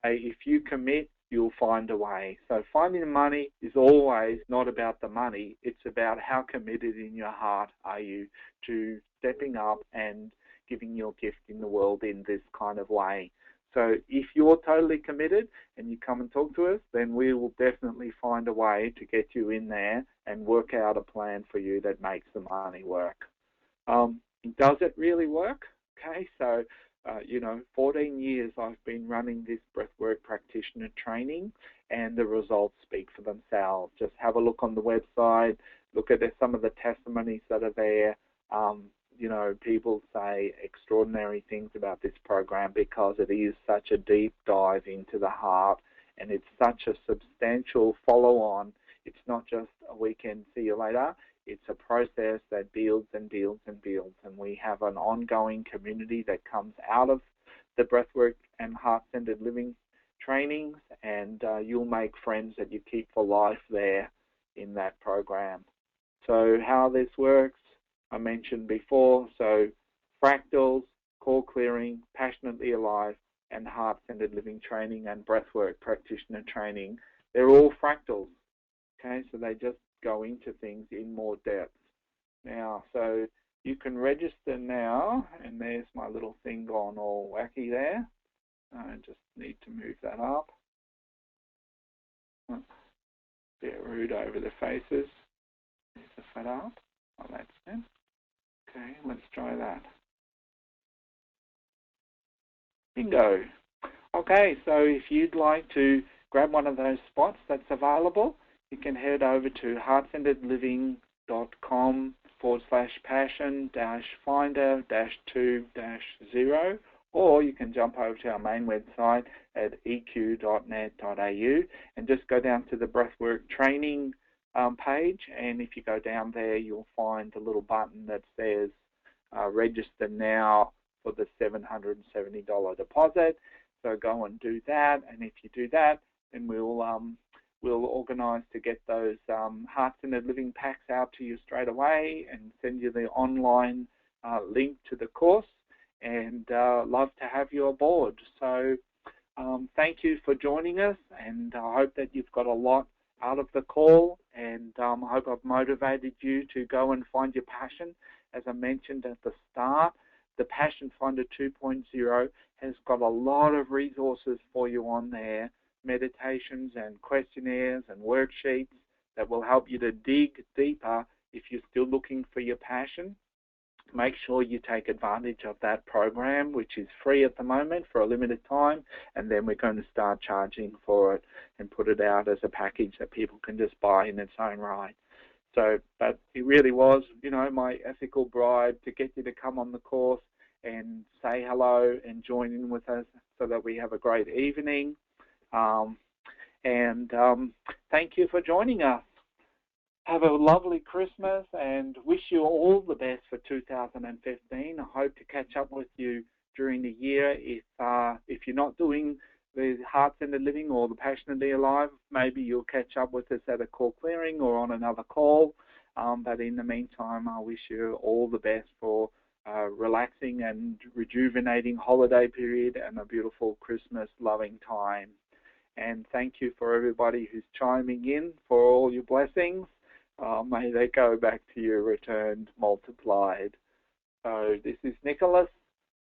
if you commit, you'll find a way. So finding the money is always not about the money. It's about how committed in your heart are you to stepping up and giving your gift in the world in this kind of way. So if you're totally committed and you come and talk to us, then we will definitely find a way to get you in there and work out a plan for you that makes the money work. Does it really work? Okay, so 14 years I've been running this Breathwork practitioner training, and the results speak for themselves. Just have a look on the website, look at some of the testimonies that are there. People say extraordinary things about this program because it is such a deep dive into the heart, and it's such a substantial follow-on. It's not just a weekend, see you later. It's a process that builds and builds and builds, and we have an ongoing community that comes out of the Breathwork and Heart-Centered Living trainings, and you'll make friends that you keep for life there in that program. So how this works, I mentioned before, so fractals, core clearing, Passionately Alive, and Heart-Centered Living training and Breathwork practitioner training, they're all fractals, okay? So they just go into things in more depth. Now, so you can register now, and there's my little thing gone all wacky there. I just need to move that up. Bit rude over the faces. There's the fat up. Oh, that's it. Okay, let's try that. Bingo. Okay, so if you'd like to grab one of those spots that's available, you can head over to heartcenteredliving.com/passion-finder-2-0, or you can jump over to our main website at eq.net.au and just go down to the Breathwork training page, and if you go down there, you'll find a little button that says register now for the $770 deposit. So go and do that, and if you do that, then we'll organise to get those Heart-Centered Living packs out to you straight away and send you the online link to the course, and love to have you aboard. So thank you for joining us, and I hope that you've got a lot out of the call, and I hope I've motivated you to go and find your passion. As I mentioned at the start, the Passion Finder 2.0 has got a lot of resources for you on there, meditations and questionnaires and worksheets that will help you to dig deeper if you're still looking for your passion. Make sure you take advantage of that program, which is free at the moment for a limited time, and then we're going to start charging for it and put it out as a package that people can just buy in its own right. So, but it really was, my ethical bribe to get you to come on the course and say hello and join in with us so that we have a great evening. Thank you for joining us. Have a lovely Christmas and wish you all the best for 2015. I hope to catch up with you during the year. If you're not doing the Heart-Centered Living or the Passionately Alive, maybe you'll catch up with us at a call clearing or on another call. But in the meantime, I wish you all the best for relaxing and rejuvenating holiday period and a beautiful Christmas loving time. And thank you for everybody who's chiming in for all your blessings. May they go back to you returned multiplied. So this is Nicholas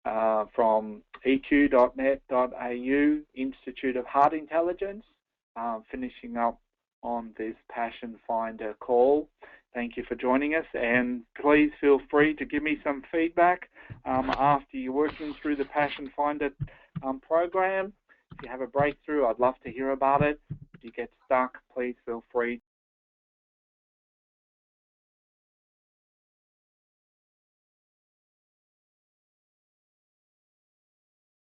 from eq.net.au, Institute of Heart Intelligence, finishing up on this Passion Finder call. Thank you for joining us, and please feel free to give me some feedback after you're working through the Passion Finder program. If you have a breakthrough, I'd love to hear about it. If you get stuck, please feel free